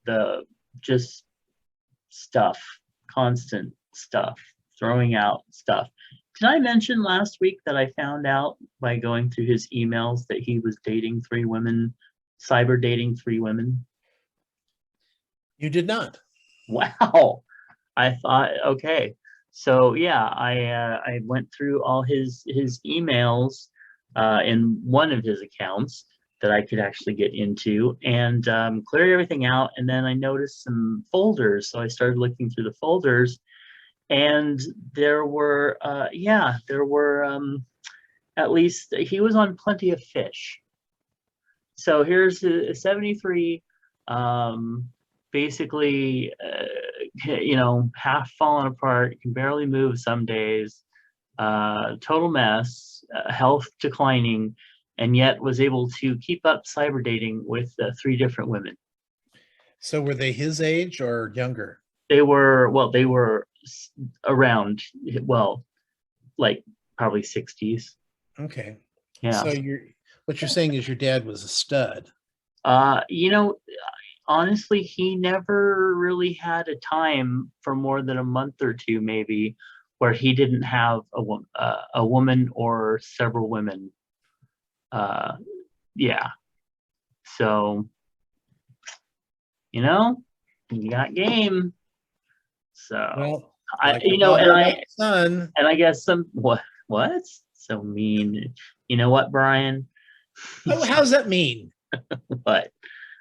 just stuff, constant stuff, throwing out stuff. Did I mention last week that I found out by going through his emails that he was dating 3 women, cyber dating 3 women? You did not. Wow. I thought, okay. So yeah, I went through all his emails in one of his accounts that I could actually get into and cleared everything out. And then I noticed some folders. So I started looking through the folders, and there were, at least he was on Plenty of Fish. So here's a 73, basically, half fallen apart, can barely move some days, total mess, health declining, and yet was able to keep up cyber dating with 3 different women. So were they his age or younger? They were around, like probably 60s. Okay. Yeah. So what you're saying is your dad was a stud. Honestly, he never really had a time for more than a month or 2, maybe, where he didn't have a woman or several women. Yeah. So, you got game. So, Well, son. And I guess what? So mean. You know what, Brian? Oh, how's that mean? What?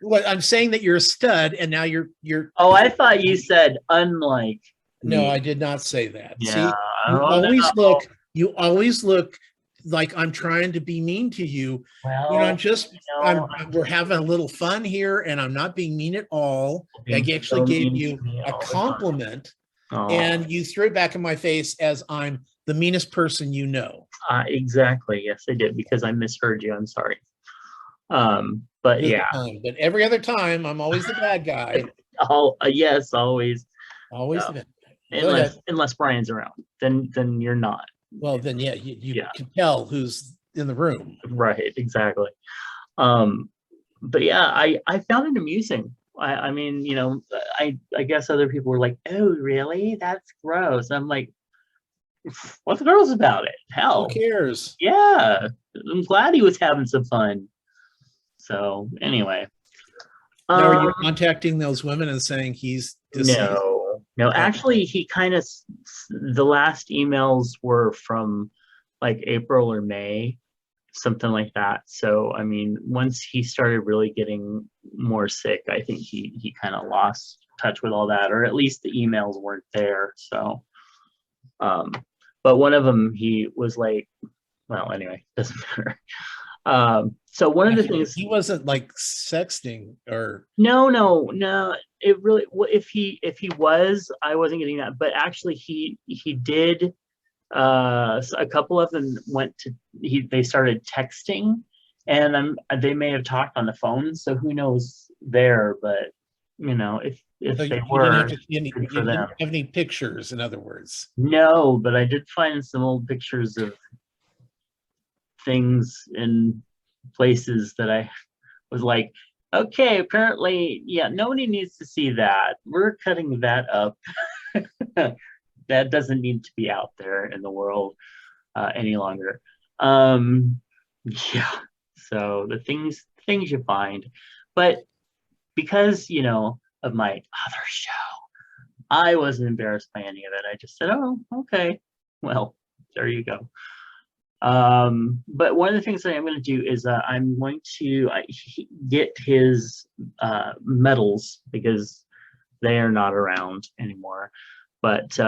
What I'm saying that you're a stud, and now you're. Oh, I thought you said unlike. No, me. I did not say that. Yeah, see, you always look like I'm trying to be mean to you. Well, we're having a little fun here, and I'm not being mean at all. I actually gave you a compliment, and you threw it back in my face as I'm the meanest person you know. Exactly. Yes, I did, because I misheard you. I'm sorry. But yeah. But every other time, I'm always the bad guy. Oh, yes, always. Always the bad guy. Unless Brian's around, then you're not. Well, then yeah, you can tell who's in the room. Right, exactly. But yeah, I found it amusing. I mean, I guess other people were like, "Oh, really? That's gross." I'm like, what's gross about it? Hell, who cares? Yeah, I'm glad he was having some fun. So anyway, now, are you contacting those women and saying he's deceased? No. Actually, he kind of, the last emails were from like April or May, something like that. So I mean, once he started really getting more sick, I think he kind of lost touch with all that, or at least the emails weren't there. So, but one of them, he was like, well, anyway, doesn't matter. So one of the things, he wasn't like sexting or no. It really, if he was, I wasn't getting that. But actually, he did. A couple of them they started texting, and they may have talked on the phone. So who knows there? But if so they you didn't have any pictures, in other words. No, but I did find some old pictures of things in places that I was like, okay, apparently, yeah, nobody needs to see that. We're cutting that up. That doesn't need to be out there in the world any longer. Yeah. So the things you find, but because of my other show, I wasn't embarrassed by any of it. I just said, oh, okay, well, there you go. But one of the things that I'm going to do is I'm going to get his medals, because they are not around anymore. But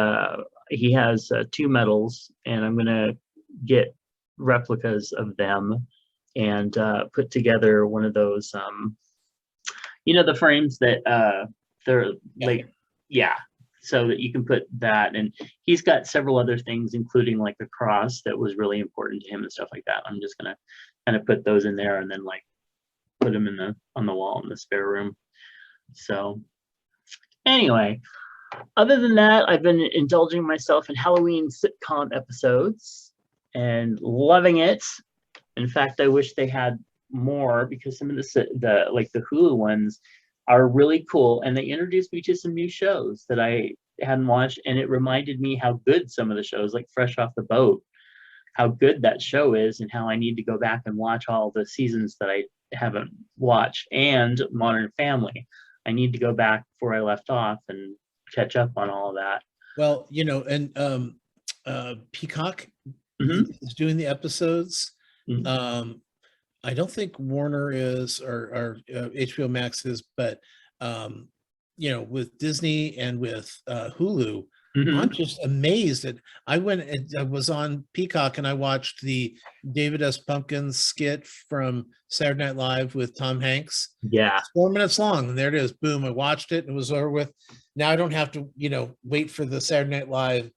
he has 2 medals, and I'm going to get replicas of them and put together one of those, the frames that they're like, yeah, so that you can put that, and he's got several other things, including like a cross that was really important to him and stuff like that. I'm just gonna kind of put those in there and then like put them on the wall in the spare room. So anyway, other than that, I've been indulging myself in Halloween sitcom episodes and loving it. In fact, I wish they had more, because some of the like the Hulu ones are really cool, and they introduced me to some new shows that I hadn't watched, and it reminded me how good some of the shows, like Fresh Off the Boat, how good that show is, and how I need to go back and watch all the seasons that I haven't watched, and Modern Family. I need to go back before I left off and catch up on all of that. Well, you know, and Peacock is doing the episodes. I don't think Warner is, or HBO Max is, but you know, with Disney and with Hulu, I'm just amazed at. I was on Peacock and I watched the David S. Pumpkins skit from Saturday Night Live with Tom Hanks. Yeah, it's 4 minutes long, and there it is. Boom! I watched it and it was over with. Now I don't have to, you know, wait for the Saturday Night Live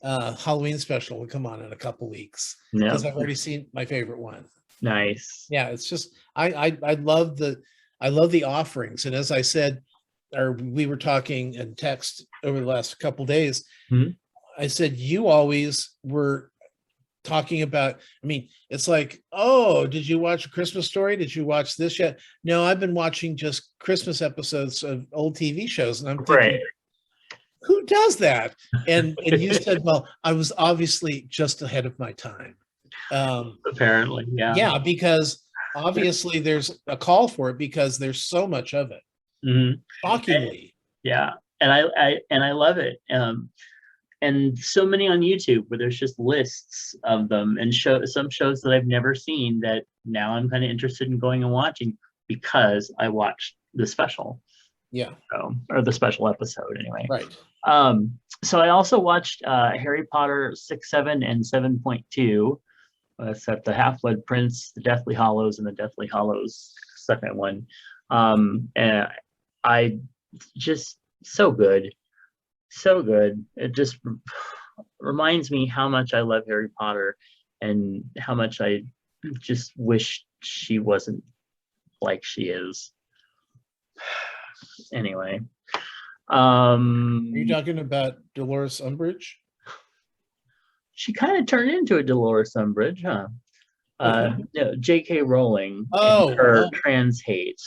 Halloween special to come on in a couple weeks, because I've already seen my favorite one. Nice. Yeah, it's just I love the offerings, and as I said, or we were talking in text over the last couple of days, I said you always were talking about. I mean, it's like, oh, did you watch A Christmas Story? Did you watch this yet? No, I've been watching just Christmas episodes of old TV shows, and I'm thinking, who does that? And you said, well, I was obviously just ahead of my time. Apparently, yeah, because obviously there's a call for it, because there's so much of it. Shockingly. And I love it. And so many on YouTube where there's just lists of them, and some shows that I've never seen that now I'm kind of interested in going and watching because I watched the special. Or the special episode anyway. Right. So I also watched Harry Potter 6, 7, and 7.2. That's at the Half-Blood Prince, the Deathly Hallows, and the Deathly Hallows second one. And I just so good. It just reminds me how much I love Harry Potter and how much I just wish she wasn't like she is. Anyway. Are you talking about Dolores Umbridge? She kind of turned into a Dolores Umbridge, huh? No, J.K. Rowling, her trans hate.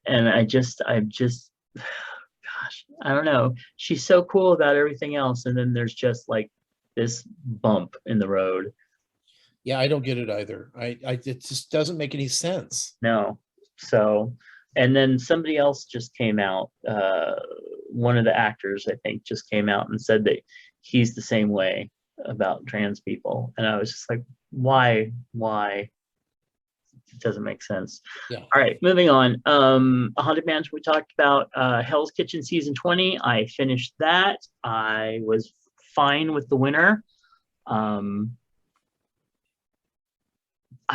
And I just, gosh, I don't know. She's so cool about everything else, and then there's just like this bump in the road. Yeah, I don't get it either. It just doesn't make any sense. No. So, and then somebody else just came out. One of the actors, I think, just came out and said that he's the same way about trans people, and I was just like, why? It doesn't make sense. All right, moving on. Haunted Mansion, we talked about. Hell's Kitchen season 20, I finished that. I was fine with the winner. I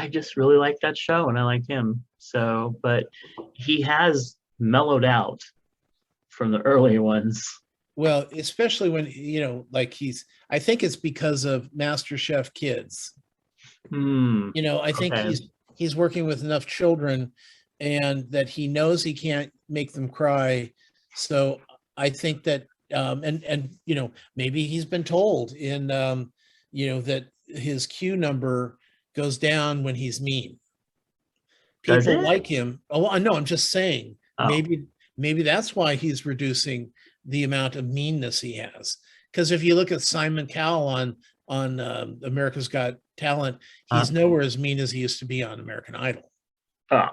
just really like that show, and I like him. So, but he has mellowed out from the early ones. Well, especially when, you know, like I think it's because of MasterChef Kids. You know, I think he's working with enough children, and that he knows he can't make them cry. So I think that, and you know, maybe he's been told in, you know, that his Q number goes down when he's mean. People like him. Oh, I know. I'm just saying. Maybe that's why he's reducing the amount of meanness he has. Because if you look at Simon Cowell on America's Got Talent, he's nowhere as mean as he used to be on American Idol. Oh,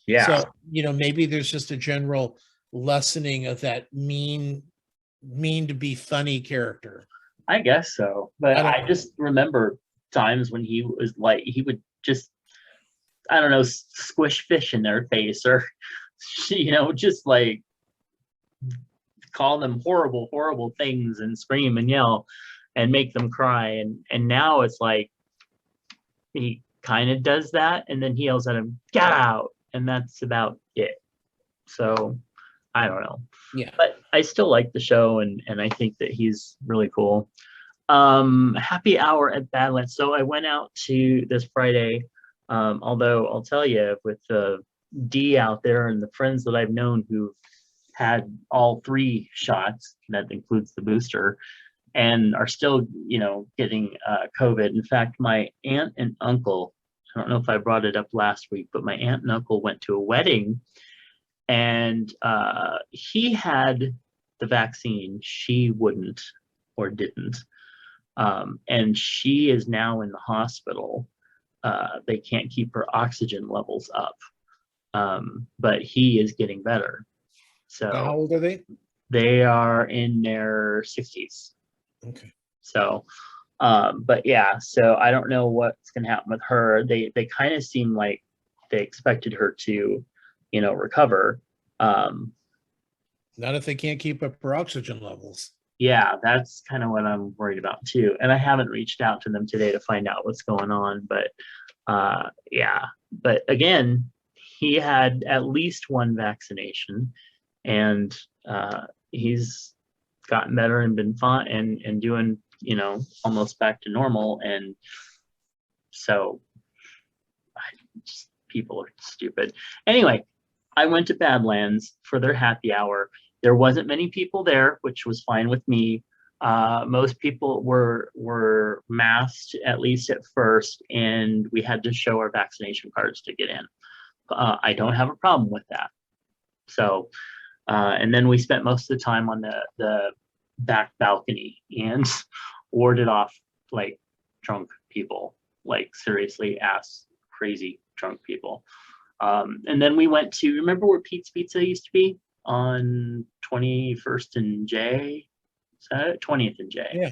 yeah. So, you know, maybe there's just a general lessening of that mean to be funny character. I guess so. But I just remember times when he was like, he would just, I don't know, squish fish in their face, or, you know, just like call them horrible things and scream and yell and make them cry. And now it's like he kind of does that, and then he yells at him, "Get out!" And that's about it. So I don't know. Yeah. But I still like the show, and I think that he's really cool. Happy hour at Badlands. So I went out to this Friday. Although I'll tell you, with the D out there and the friends that I've known who've had all 3 shots, that includes the booster, and are still, getting COVID. In fact, my aunt and uncle, I don't know if I brought it up last week, but my aunt and uncle went to a wedding, and he had the vaccine. She wouldn't or didn't. And she is now in the hospital. They can't keep her oxygen levels up. But he is getting better. So How old are they? They are in their 60s. Okay. So, but yeah, so I don't know what's going to happen with her. They kind of seem like they expected her to, recover. Not if they can't keep up her oxygen levels. Yeah, that's kind of what I'm worried about too. And I haven't reached out to them today to find out what's going on, but yeah. But again, he had at least 1 vaccination, and he's gotten better and been fine and doing, almost back to normal. And so people are stupid. Anyway, I went to Badlands for their happy hour. There wasn't many people there, which was fine with me. Most people were masked, at least at first, and we had to show our vaccination cards to get in. I don't have a problem with that. So, and then we spent most of the time on the back balcony and warded off like drunk people, like seriously ass crazy drunk people. And then we went to, remember where Pete's Pizza used to be on 21st and J? Is that it? 20th and J. Yeah.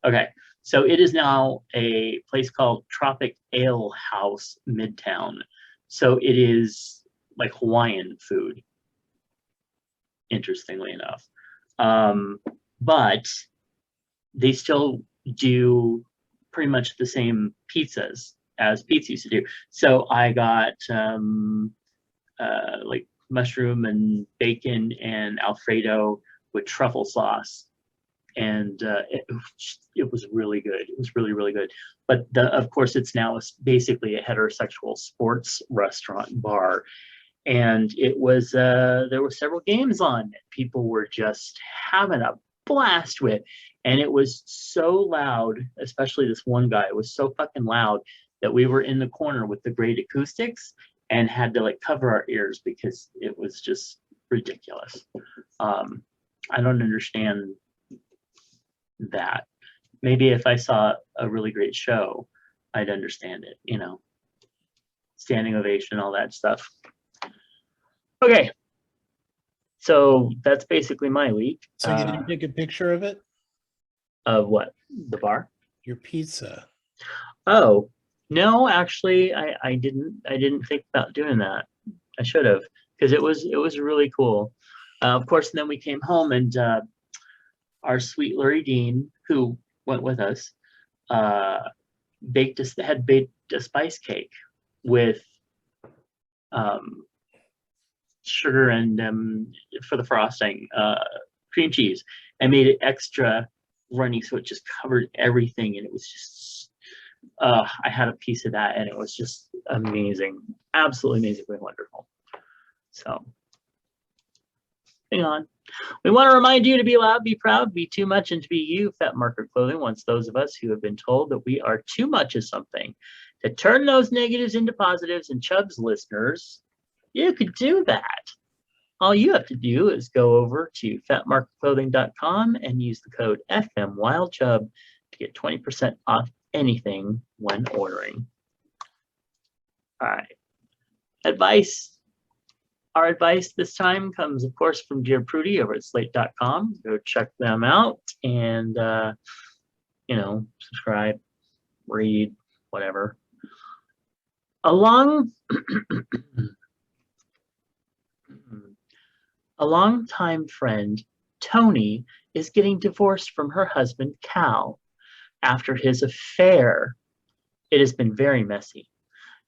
Okay. So it is now a place called Tropic Ale House Midtown. So it is like Hawaiian food, interestingly enough. But they still do pretty much the same pizzas as Pete's used to do. So I got like mushroom and bacon and Alfredo with truffle sauce. And it was really good. It was really, really good. But of course, it's now basically a heterosexual sports restaurant bar. And it was, there were several games on that people were just having a blast with. And it was so loud, especially this one guy, it was so fucking loud that we were in the corner with the great acoustics and had to like cover our ears because it was just ridiculous. I don't understand that. Maybe if I saw a really great show, I'd understand it, standing ovation, all that stuff. Okay, so that's basically my week. So you didn't take a picture of it? Of what? The bar? Your pizza. Oh, no, actually, I didn't think about doing that. I should have, because it was really cool. Of course, and then we came home, and our sweet Lori Dean, who went with us, had baked a spice cake with sugar and for the frosting, cream cheese, and made it extra runny, so it just covered everything, and it was just I had a piece of that, and it was just amazing, absolutely amazingly wonderful. So hang on. We want to remind you to be loud, be proud, be too much, and to be you. Fat Marker Clothing wants those of us who have been told that we are too much of something to turn those negatives into positives. And Chubs listeners, you could do that. All you have to do is go over to fatmarkerclothing.com and use the code FMWildChub to get 20% off anything when ordering. All right. Advice. Our advice this time comes, of course, from Dear Prudy over at slate.com. Go check them out and, subscribe, read, whatever. A longtime friend, Tony, is getting divorced from her husband, Cal, after his affair. It has been very messy.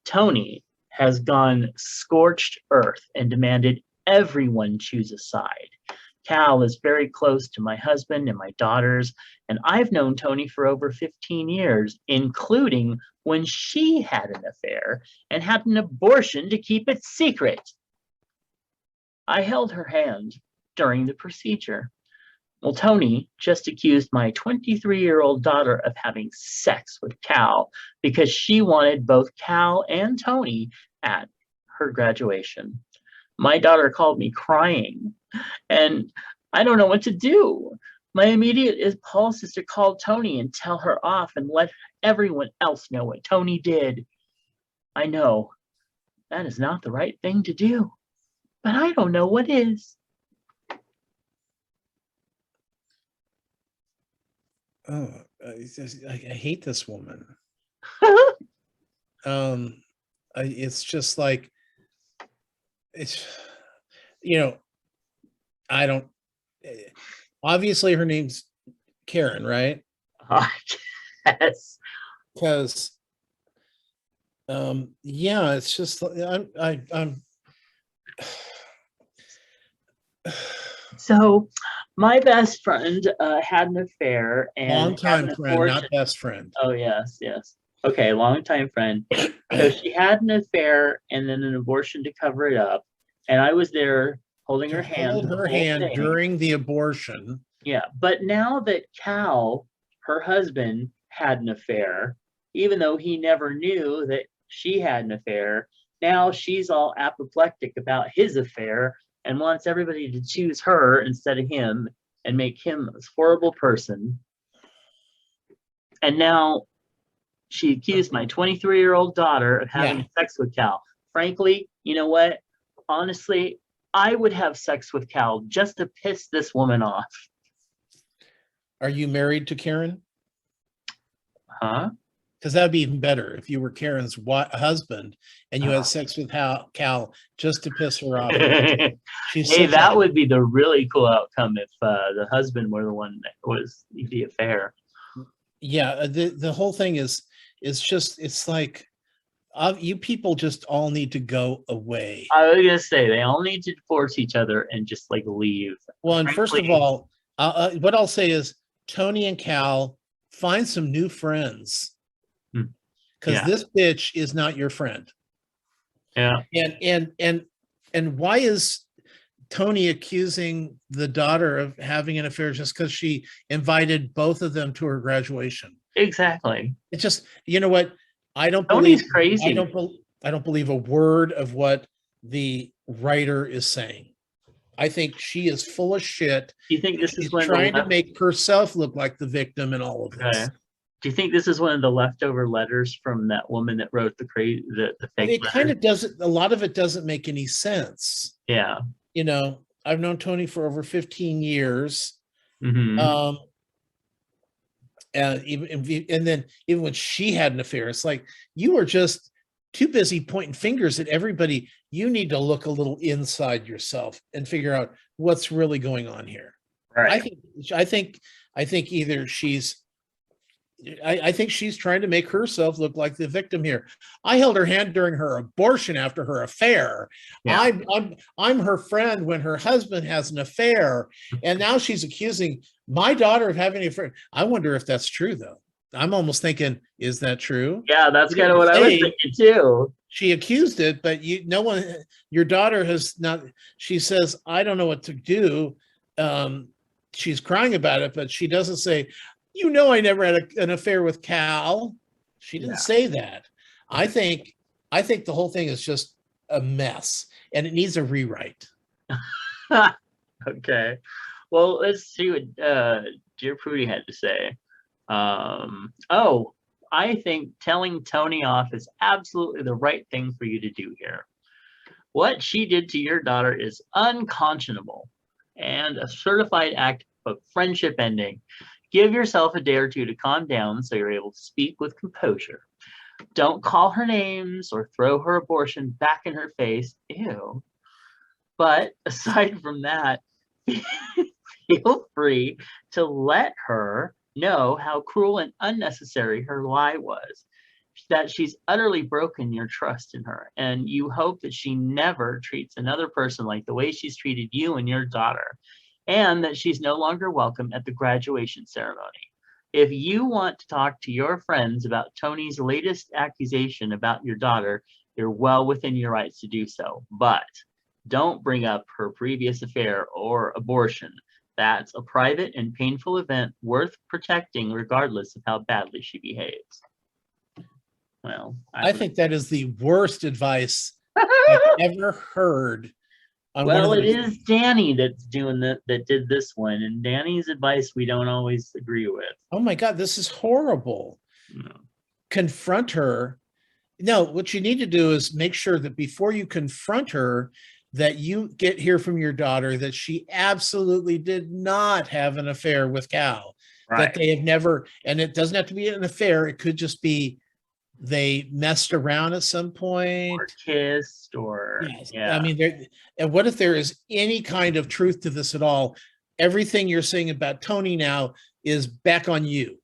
Tony has gone scorched earth and demanded everyone choose a side. Cal is very close to my husband and my daughters, and I've known Tony for over 15 years, including when she had an affair and had an abortion to keep it secret. I held her hand during the procedure. Well, Tony just accused my 23-year-old daughter of having sex with Cal because she wanted both Cal and Tony at her graduation. My daughter called me crying, and I don't know what to do. My immediate impulse is to call Tony and tell her off and let everyone else know what Tony did. I know that is not the right thing to do, but I don't know what is. Oh, I hate this woman. It's just like, it's, I don't, obviously her name's Karen, right? Yes. Because, yeah, it's just, I'm So my best friend had an affair and long-time had an friend, abortion. not best friend. Oh, yes, yes. Okay, longtime friend. So she had an affair and then an abortion to cover it up. And I was there holding her hand. Hold her hand during the abortion. Yeah, but now that Cal, her husband, had an affair, even though he never knew that she had an affair, now she's all apoplectic about his affair and wants everybody to choose her instead of him and make him a horrible person. And now she accused my 23-year-old daughter of having sex with Cal. Frankly, you know what? Honestly, I would have sex with Cal just to piss this woman off. Are you married to Karen? Huh? Because that'd be even better if you were Karen's husband and you had sex with Cal just to piss her off. Hey, that would be the really cool outcome if the husband were the one that was the affair. Yeah, the whole thing is just, it's like, you people just all need to go away. I was gonna say they all need to divorce each other and just like leave. Well, and first of all, what I'll say is Tony and Cal, find some new friends, because this bitch is not your friend. Yeah. And why is Tony accusing the daughter of having an affair just because she invited both of them to her graduation? Exactly. It's just, you know what? I don't Tony's believe crazy. I don't believe a word of what the writer is saying. I think she is full of shit. Do you think this is trying to make herself look like the victim in all of this? Okay. Do you think this is one of the leftover letters from that woman that wrote the fake It kind of doesn't. A lot of it doesn't make any sense. Yeah. You know, I've known Tony for over 15 years. Mm-hmm. And then even when she had an affair, it's like, you were just too busy pointing fingers at everybody. You need to look a little inside yourself and figure out what's really going on here. Right. I think either I think she's trying to make herself look like the victim here. I held her hand during her abortion after her affair. Yeah. I'm her friend when her husband has an affair, and now she's accusing my daughter of having an affair. I wonder if that's true, though. I'm almost thinking, is that true? Yeah, that's kind of what I was thinking too. She accused it, but your daughter has not. She says, I don't know what to do. She's crying about it, but she doesn't say, I never had an affair with Cal. She didn't say that. I think the whole thing is just a mess, and it needs a rewrite. Okay. Well, let's see what Dear Prudy had to say. I think telling Tony off is absolutely the right thing for you to do here. What she did to your daughter is unconscionable and a certified act of friendship ending. Give yourself a day or two to calm down so you're able to speak with composure. Don't call her names or throw her abortion back in her face. Ew. But aside from that, feel free to let her know how cruel and unnecessary her lie was. that she's utterly broken your trust in her, and you hope that she never treats another person like the way she's treated you and your daughter, and that she's no longer welcome at the graduation ceremony. If you want to talk to your friends about Tony's latest accusation about your daughter, you're well within your rights to do so, but don't bring up her previous affair or abortion. That's a private and painful event worth protecting regardless of how badly she behaves. Well, I think that is the worst advice I've ever heard. Well, it is Danny that's doing that did this one, and Danny's advice we don't always agree with. Oh my God, this is horrible. No. Confront her. No, what you need to do is make sure that before you confront her, that you hear from your daughter that she absolutely did not have an affair with Cal. Right. That they have never, and it doesn't have to be an affair. It could just be they messed around at some point, or kissed, or yes. Yeah. I mean, and what if there is any kind of truth to this at all? Everything you're saying about Tony now is back on you.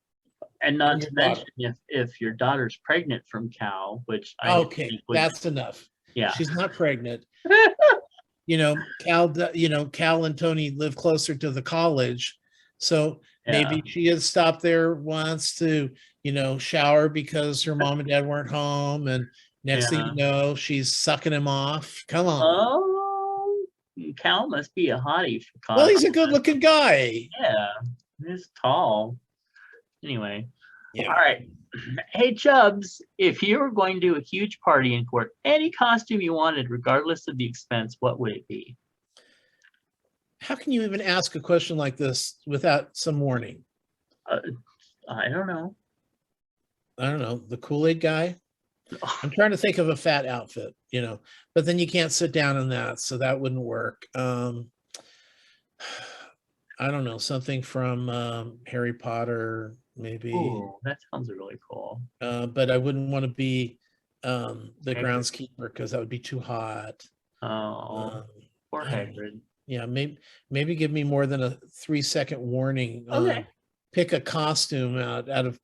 And not to mention if your daughter's pregnant from Cal, which I okay, that's enough. Yeah, she's not pregnant. Cal and Tony live closer to the college, so maybe she had stopped there once to shower because her mom and dad weren't home, and next thing you know, she's sucking him off. Come on. Oh, Cal must be a hottie for college. Well, he's a good-looking guy. Yeah, he's tall. Anyway, all right. Hey, Chubs, if you were going to do a huge party and court any costume you wanted, regardless of the expense, what would it be? How can you even ask a question like this without some warning? I don't know. The Kool-Aid guy? I'm trying to think of a fat outfit, but then you can't sit down in that, so that wouldn't work. I don't know, something from Harry Potter, maybe. Ooh, that sounds really cool. But I wouldn't want to be the groundskeeper because that would be too hot. Oh, poor Hagrid. Yeah, maybe give me more than a 3-second warning. Okay. Pick a costume out of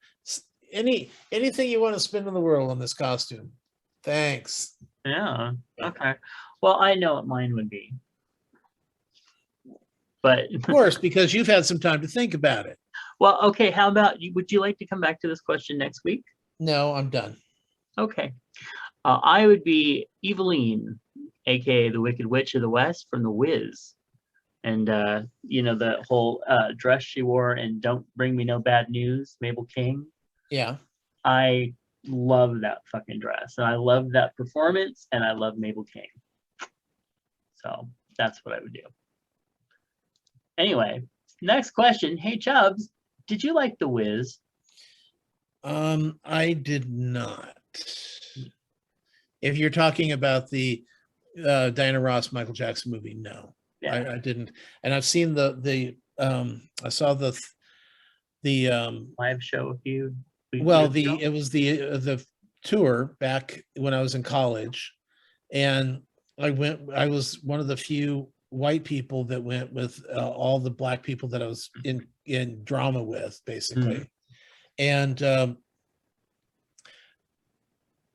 anything you want to spend in the world on this costume. Thanks. Yeah. Okay. Well, I know what mine would be. But of course, because you've had some time to think about it. Well, okay. How about you? Would you like to come back to this question next week? No, I'm done. Okay. I would be Eveline, aka the Wicked Witch of the West from The Wiz. And the whole dress she wore in Don't Bring Me No Bad News, Mabel King. Yeah. I love that fucking dress. And I love that performance, and I love Mabel King. So that's what I would do. Anyway, next question. Hey, Chubs, did you like The Wiz? I did not. If you're talking about the Diana Ross Michael Jackson movie, no. Yeah. I didn't. And I've seen I saw the live show a few weeks ago. It was the tour back when I was in college, and I was one of the few white people that went with all the black people that I was in drama with, basically. And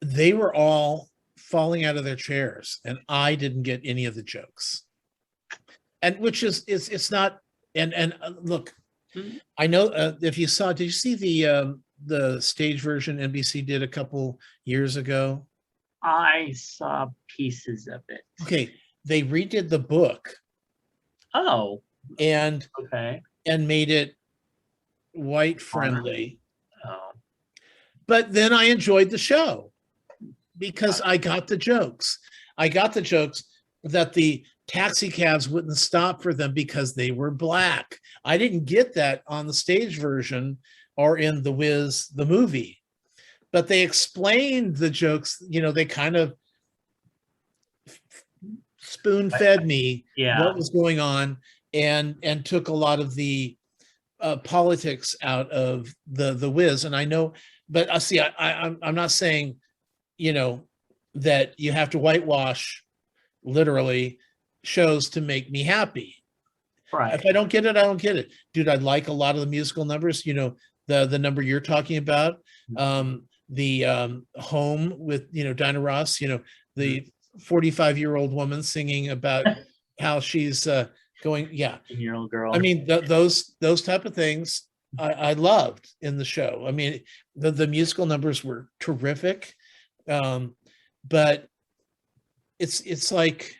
they were all falling out of their chairs, and I didn't get any of the jokes. And which is it's not, and look, I know did you see the stage version NBC did a couple years ago? I saw pieces of it. Okay, they redid the book. Oh. And okay. And made it white friendly. Oh. But then I enjoyed the show because I got the jokes. I got the jokes that the taxi cabs wouldn't stop for them because they were black. I didn't get that on the stage version or in The Wiz, the movie. But they explained the jokes, they kind of spoon-fed me what was going on and took a lot of the politics out of the Wiz. And I know, but I see, I'm not saying, that you have to whitewash literally shows to make me happy. Right. If I don't get it, I don't get it. Dude, I like a lot of the musical numbers, the number you're talking about. Home with, Dinah Ross, the 45-year-old woman singing about how she's going. Yeah. 10-year-old girl. I mean, those type of things I loved in the show. I mean, the musical numbers were terrific. But it's like,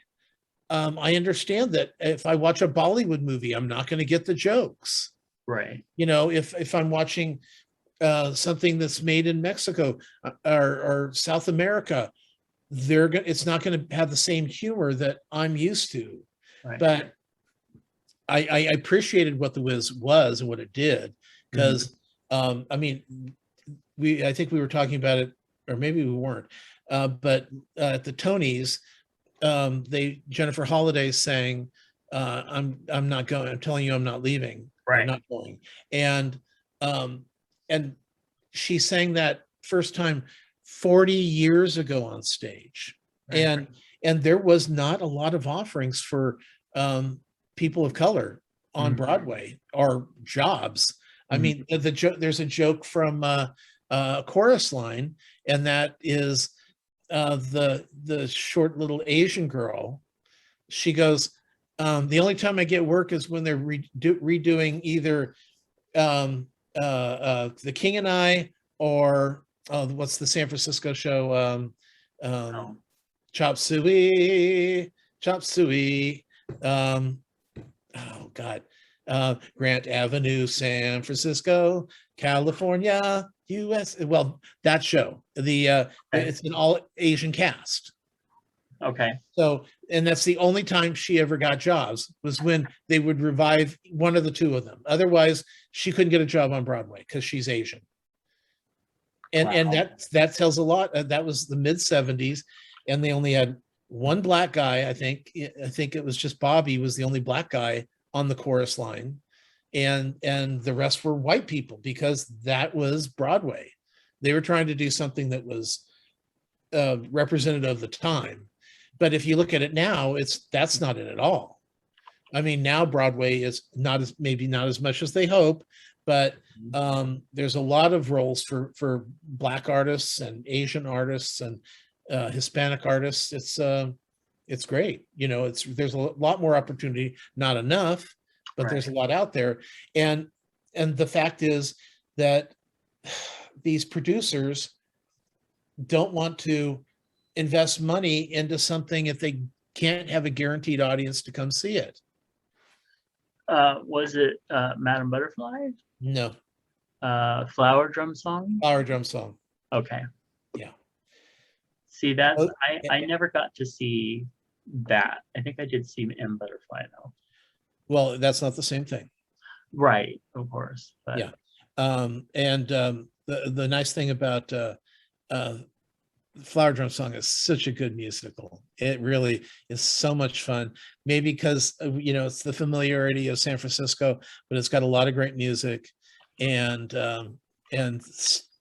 I understand that if I watch a Bollywood movie, I'm not going to get the jokes. Right. If I'm watching something that's made in Mexico or South America, it's not going to have the same humor that I'm used to. Right. But I appreciated what The Wiz was and what it did, because I mean, I think we were talking about it, or maybe we weren't. But at the Tonys, Jennifer Holliday sang, I'm not going, I'm telling you I'm not leaving. Right. I'm not going. And she sang that first time 40 years ago on stage. Right. And there was not a lot of offerings for people of color on Broadway or jobs. I mean, there's a joke from Chorus Line, and that is the short little Asian girl. She goes, the only time I get work is when they're redoing either The King and I, or what's the San Francisco show? Chop Suey. Oh God. Grant Avenue, San Francisco, California, US. Well, that show, it's an all Asian cast. Okay. So, and that's the only time she ever got jobs, was when they would revive one of the two of them. Otherwise, she couldn't get a job on Broadway because she's Asian. And that tells a lot. That was the mid 70s, and they only had one black guy. I think it was just Bobby was the only black guy on the Chorus Line, and the rest were white people, because that was Broadway. They were trying to do something that was representative of the time. But if you look at it now, that's not it at all. I mean, now Broadway is maybe not as much as they hope, but there's a lot of roles for black artists and Asian artists and Hispanic artists. It's great. There's a lot more opportunity, not enough, but there's a lot out there. And the fact is that these producers don't want to invest money into something if they can't have a guaranteed audience to come see it. Was it Madame Butterfly? No. Flower Drum Song? Flower Drum Song. Okay. Yeah. See, that I never got to see that. I think I did see M Butterfly though. Well, that's not the same thing. Right, of course. But. Yeah. The nice thing about Flower Drum Song is such a good musical. It really is so much fun. Maybe because it's the familiarity of San Francisco, but it's got a lot of great music, and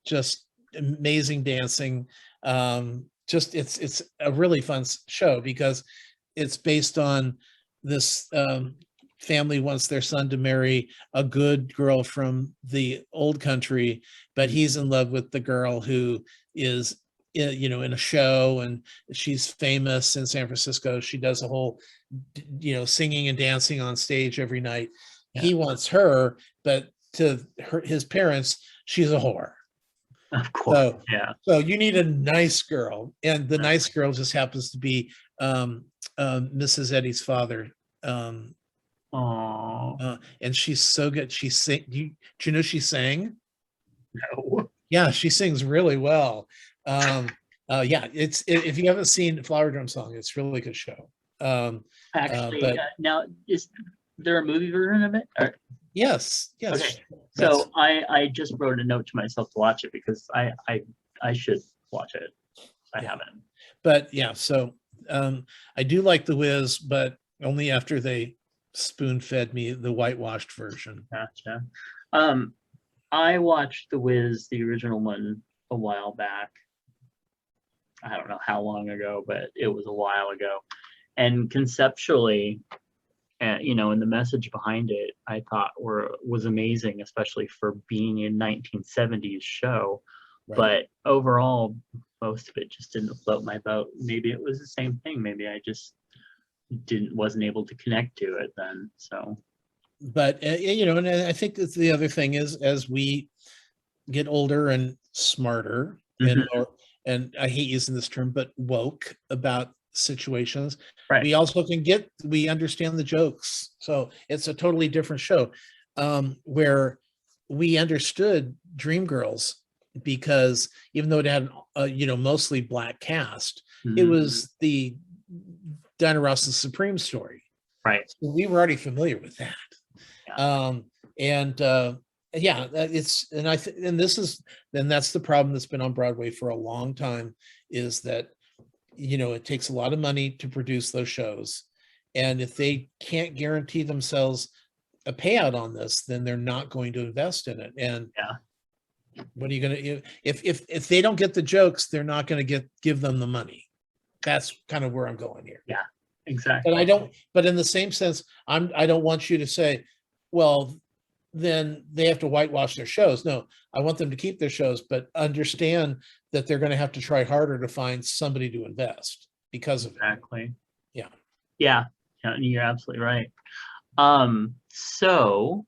just amazing dancing. It's a really fun show, because it's based on this family wants their son to marry a good girl from the old country, but he's in love with the girl who is in a show, and she's famous in San Francisco. She does a whole singing and dancing on stage every night. Yeah. He wants her, but to his parents, she's a whore. Of course. So you need a nice girl, and the nice girl just happens to be Mrs. Eddie's father. And she's so good. She do you know she sang? No. Yeah, she sings really well. If you haven't seen Flower Drum Song, it's really a good show. Actually, now is there a movie version of it? Or? Yes. Okay. So I just wrote a note to myself to watch it, because I should watch it. I haven't. But yeah, so I do like The Wiz, but only after they spoon-fed me the whitewashed version. Gotcha. I watched The Wiz, the original one, a while back. I don't know how long ago, but it was a while ago. And conceptually, and the message behind it, I thought was amazing, especially for being a 1970s show. Right. But overall, most of it just didn't float my boat. Maybe it was the same thing. Maybe I just wasn't able to connect to it then. So, But you know, and I think that the other thing is, as we get older and smarter and mhm, more, and I hate using this term, but woke about situations, right. we understand the jokes. So it's a totally different show, where we understood Dreamgirls because even though it had you know, mostly black cast, it Mhm, was the Diana Ross's Supreme story. right. So we were already familiar with that. Yeah. And yeah, it's, and and this is, then that's the problem that's been on Broadway for a long time, is that, you know, it takes a lot of money to produce those shows. And if they can't guarantee themselves a payout on this, then they're not going to invest in it. And Yeah. what are you going to, if they don't get the jokes, they're not going to give them the money. That's kind of where I'm going here. Yeah. But Exactly. but in the same sense, I don't want you to say, well, then they have to whitewash their shows. No, I want them to keep their shows, but understand that they're going to have to try harder to find somebody to invest because of it. Exactly. Yeah. Yeah. Yeah. You're absolutely right. So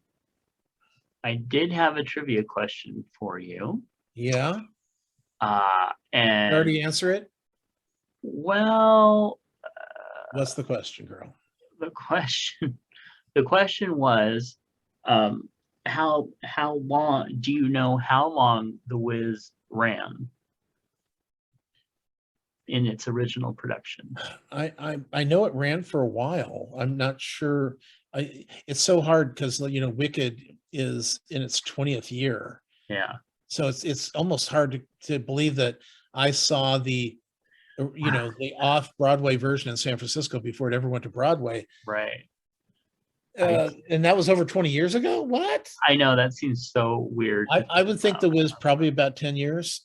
I did have a trivia question for you. Yeah. And Already answer it. well, What's the question, girl? the question, the question was, how long do you know how long The Wiz ran in its original production? I know it ran for a while. I'm not sure. It's so hard because, you know, Wicked is in its 20th year. Yeah. So it's almost hard to believe that I saw the, you know, the off-Broadway version in San Francisco before it ever went to Broadway. Right. And that was over 20 years ago? What? I know that seems so weird to I think would think about. that was probably about 10 years.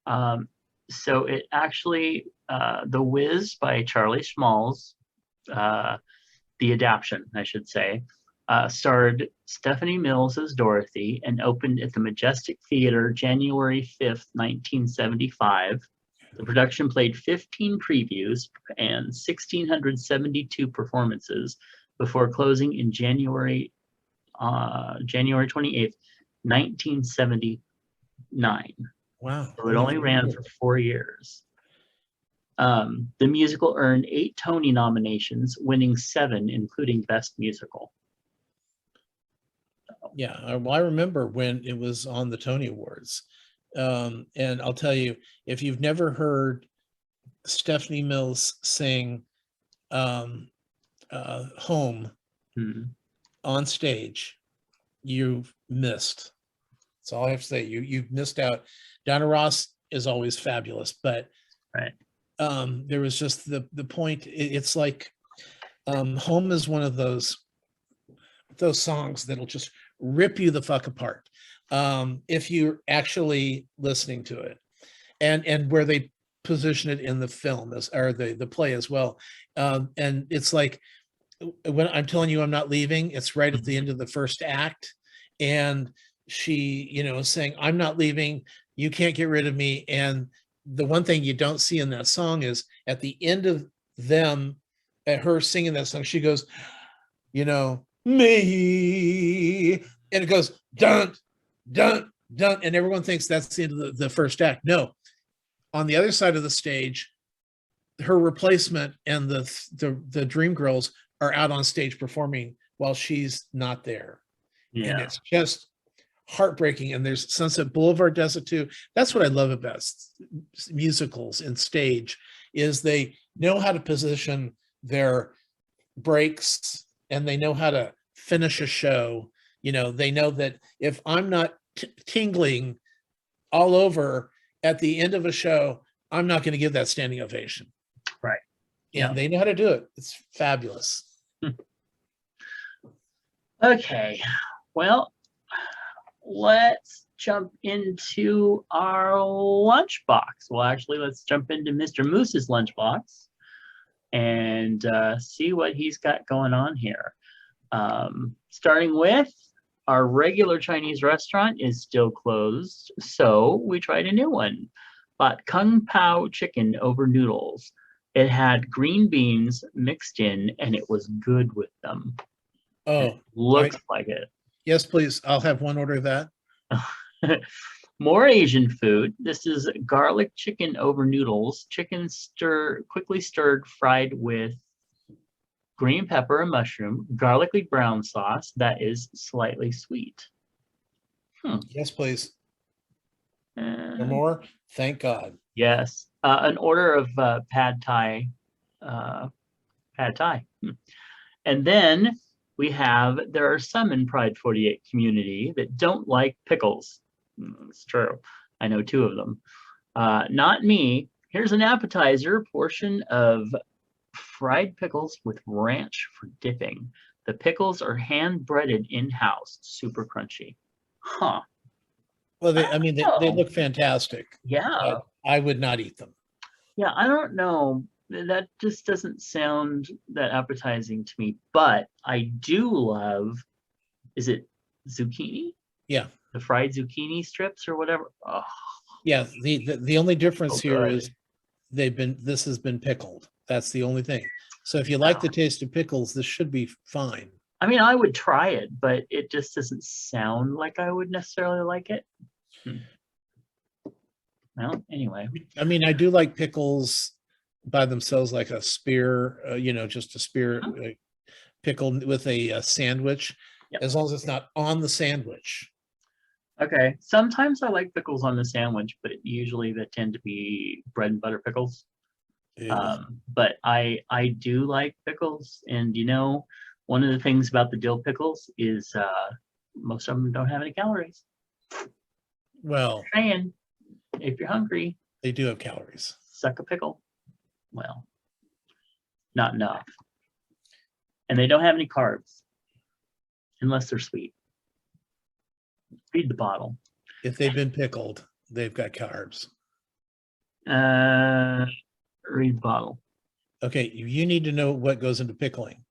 So it actually, The Wiz by Charlie Smalls, the adaptation, I should say, starred Stephanie Mills as Dorothy and opened at the Majestic Theater January 5th, 1975. The production played 15 previews and 1,672 performances before closing in January 28th, 1979. Wow. So it only ran for 4 years. The musical earned 8 Tony nominations, winning 7, including Best Musical. Yeah, well, I remember when it was on the Tony Awards. And I'll tell you, if you've never heard Stephanie Mills sing Home on stage, you've missed. That's all I have to say. You've missed out. Donna Ross is always fabulous, but right. There was just the point. It's like Home is one of those songs that'll just rip you the fuck apart if you're actually listening to it, and where they position it in the film or the play as well. And it's like, when I'm telling you I'm not leaving, it's right at the end of the first act, and she, you know, saying, I'm not leaving, you can't get rid of me. And the one thing you don't see in that song is at the end of at her singing that song, she goes, you know, me, and it goes dun dun dun, and everyone thinks that's the end of the first act. No, on the other side of the stage, her replacement and the Dream Girls are out on stage performing while she's not there. Yeah. And it's just heartbreaking. And there's Sunset Boulevard does it too. That's what I love about musicals and stage, is they know how to position their breaks and they know how to finish a show. You know, they know that if I'm not tingling all over at the end of a show, I'm not going to give that standing ovation. Right. Yeah. And they know how to do it. It's fabulous. Okay. Well, let's jump into our lunchbox. Well, actually, let's jump into Mr. Moose's lunchbox and see what he's got going on here. Starting with Our regular Chinese restaurant is still closed, so we tried a new one. Bought Kung Pao chicken over noodles. It had green beans mixed in, and it was good with them. Oh, Looks like it. Yes, please. I'll have one order of that. More Asian food. This is garlic chicken over noodles. Chicken quickly stirred, fried with green pepper and mushroom, garlicky brown sauce that is slightly sweet. Yes, please. Or more? Thank God. Yes. An order of pad thai. Pad thai. And then there are some in Pride 48 community that don't like pickles. It's true. I know 2 of them. Not me. Here's an appetizer portion of fried pickles with ranch for dipping. The pickles are hand breaded in-house, super crunchy. Huh. Well, they look fantastic. Yeah. I would not eat them. Yeah, I don't know. That just doesn't sound that appetizing to me, but I do love, is it zucchini? Yeah. The fried zucchini strips or whatever. Oh, yeah, the only difference here good. is this has been pickled. That's the only thing. So if you like the taste of pickles, this should be fine. I mean, I would try it, but it just doesn't sound like I would necessarily like it. Well, anyway. I mean, I do like pickles by themselves, like a spear, just a spear pickle with a sandwich, as long as it's not on the sandwich. Okay. Sometimes I like pickles on the sandwich, but usually they tend to be bread and butter pickles. But I do like pickles, and one of the things about the dill pickles is most of them don't have any calories. Well, and if you're hungry, they do have calories. Suck a pickle. Well, not enough. And they don't have any carbs unless they're sweet. Read the bottle. If they've been pickled, they've got carbs. Read the bottle. Okay, you need to know what goes into pickling.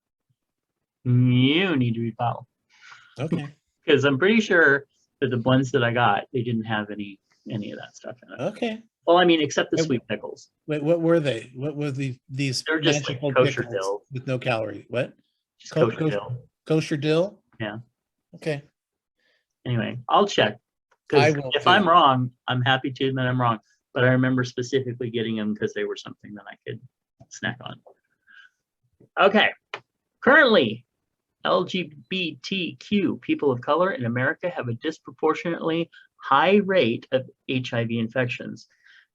You need to read the bottle. Okay. Because I'm pretty sure that the ones that I got, they didn't have any of that stuff in it. Okay. Well, I mean, except the sweet pickles. Wait, what were they? What were these They're just like kosher dill with no calorie? What? Just kosher dill. Kosher dill? Yeah. Okay. Anyway, I'll check. Because if I'm wrong, I'm happy to admit I'm wrong. But I remember specifically getting them because they were something that I could snack on. Okay. Currently, LGBTQ people of color in America have a disproportionately high rate of HIV infections.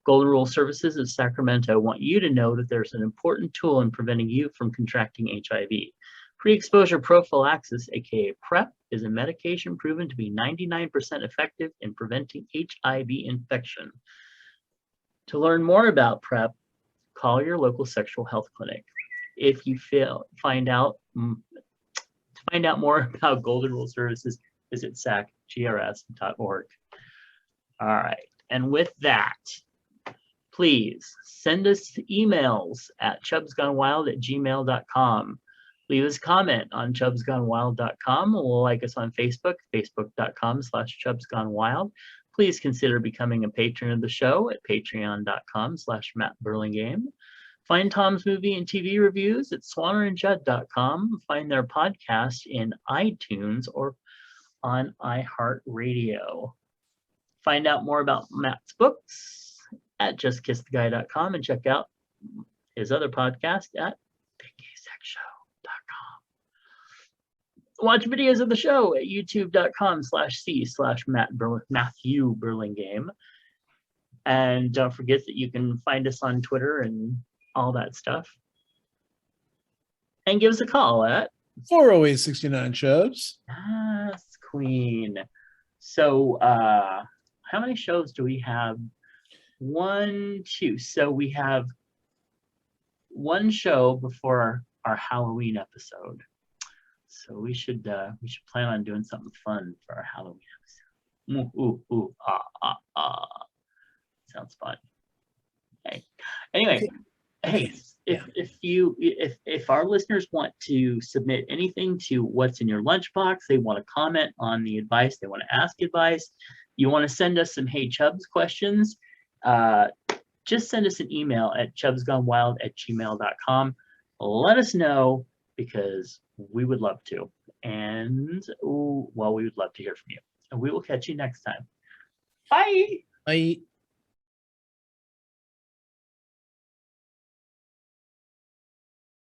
Golden Rule Services of Sacramento want you to know that there's an important tool in preventing you from contracting HIV. Pre-exposure prophylaxis, aka PrEP, is a medication proven to be 99% effective in preventing HIV infection. To learn more about PrEP, call your local sexual health clinic. If you find out more about Golden Rule Services, visit sacgrs.org. All right, and with that, please send us emails at chubsgonewild@gmail.com. Leave us a comment on chubsgonewild.com, or like us on Facebook, facebook.com/chubsgonewild. Please consider becoming a patron of the show at patreon.com/mattburlingame. Find Tom's movie and TV reviews at swannerandjudd.com. Find their podcast in iTunes or on iHeartRadio. Find out more about Matt's books at justkisstheguy.com and check out his other podcast at biggaysekshow.com. Watch videos of the show at youtube.com/c/Matthew Burlingame. And don't forget that you can find us on Twitter and all that stuff. And give us a call at 408-69 Chubs. Yes, Queen. So how many shows do we have? 1, 2. So we have one show before our Halloween episode. So we should plan on doing something fun for our Halloween episode. Sounds fun. Okay. Anyway, Hey, if our listeners want to submit anything to what's in your lunchbox, they want to comment on the advice, they want to ask advice, you want to send us some Hey Chubs questions, just send us an email at chubsgonewild@gmail.com. Let us know, because we would love to. And we would love to hear from you. And we will catch you next time. Bye. Bye.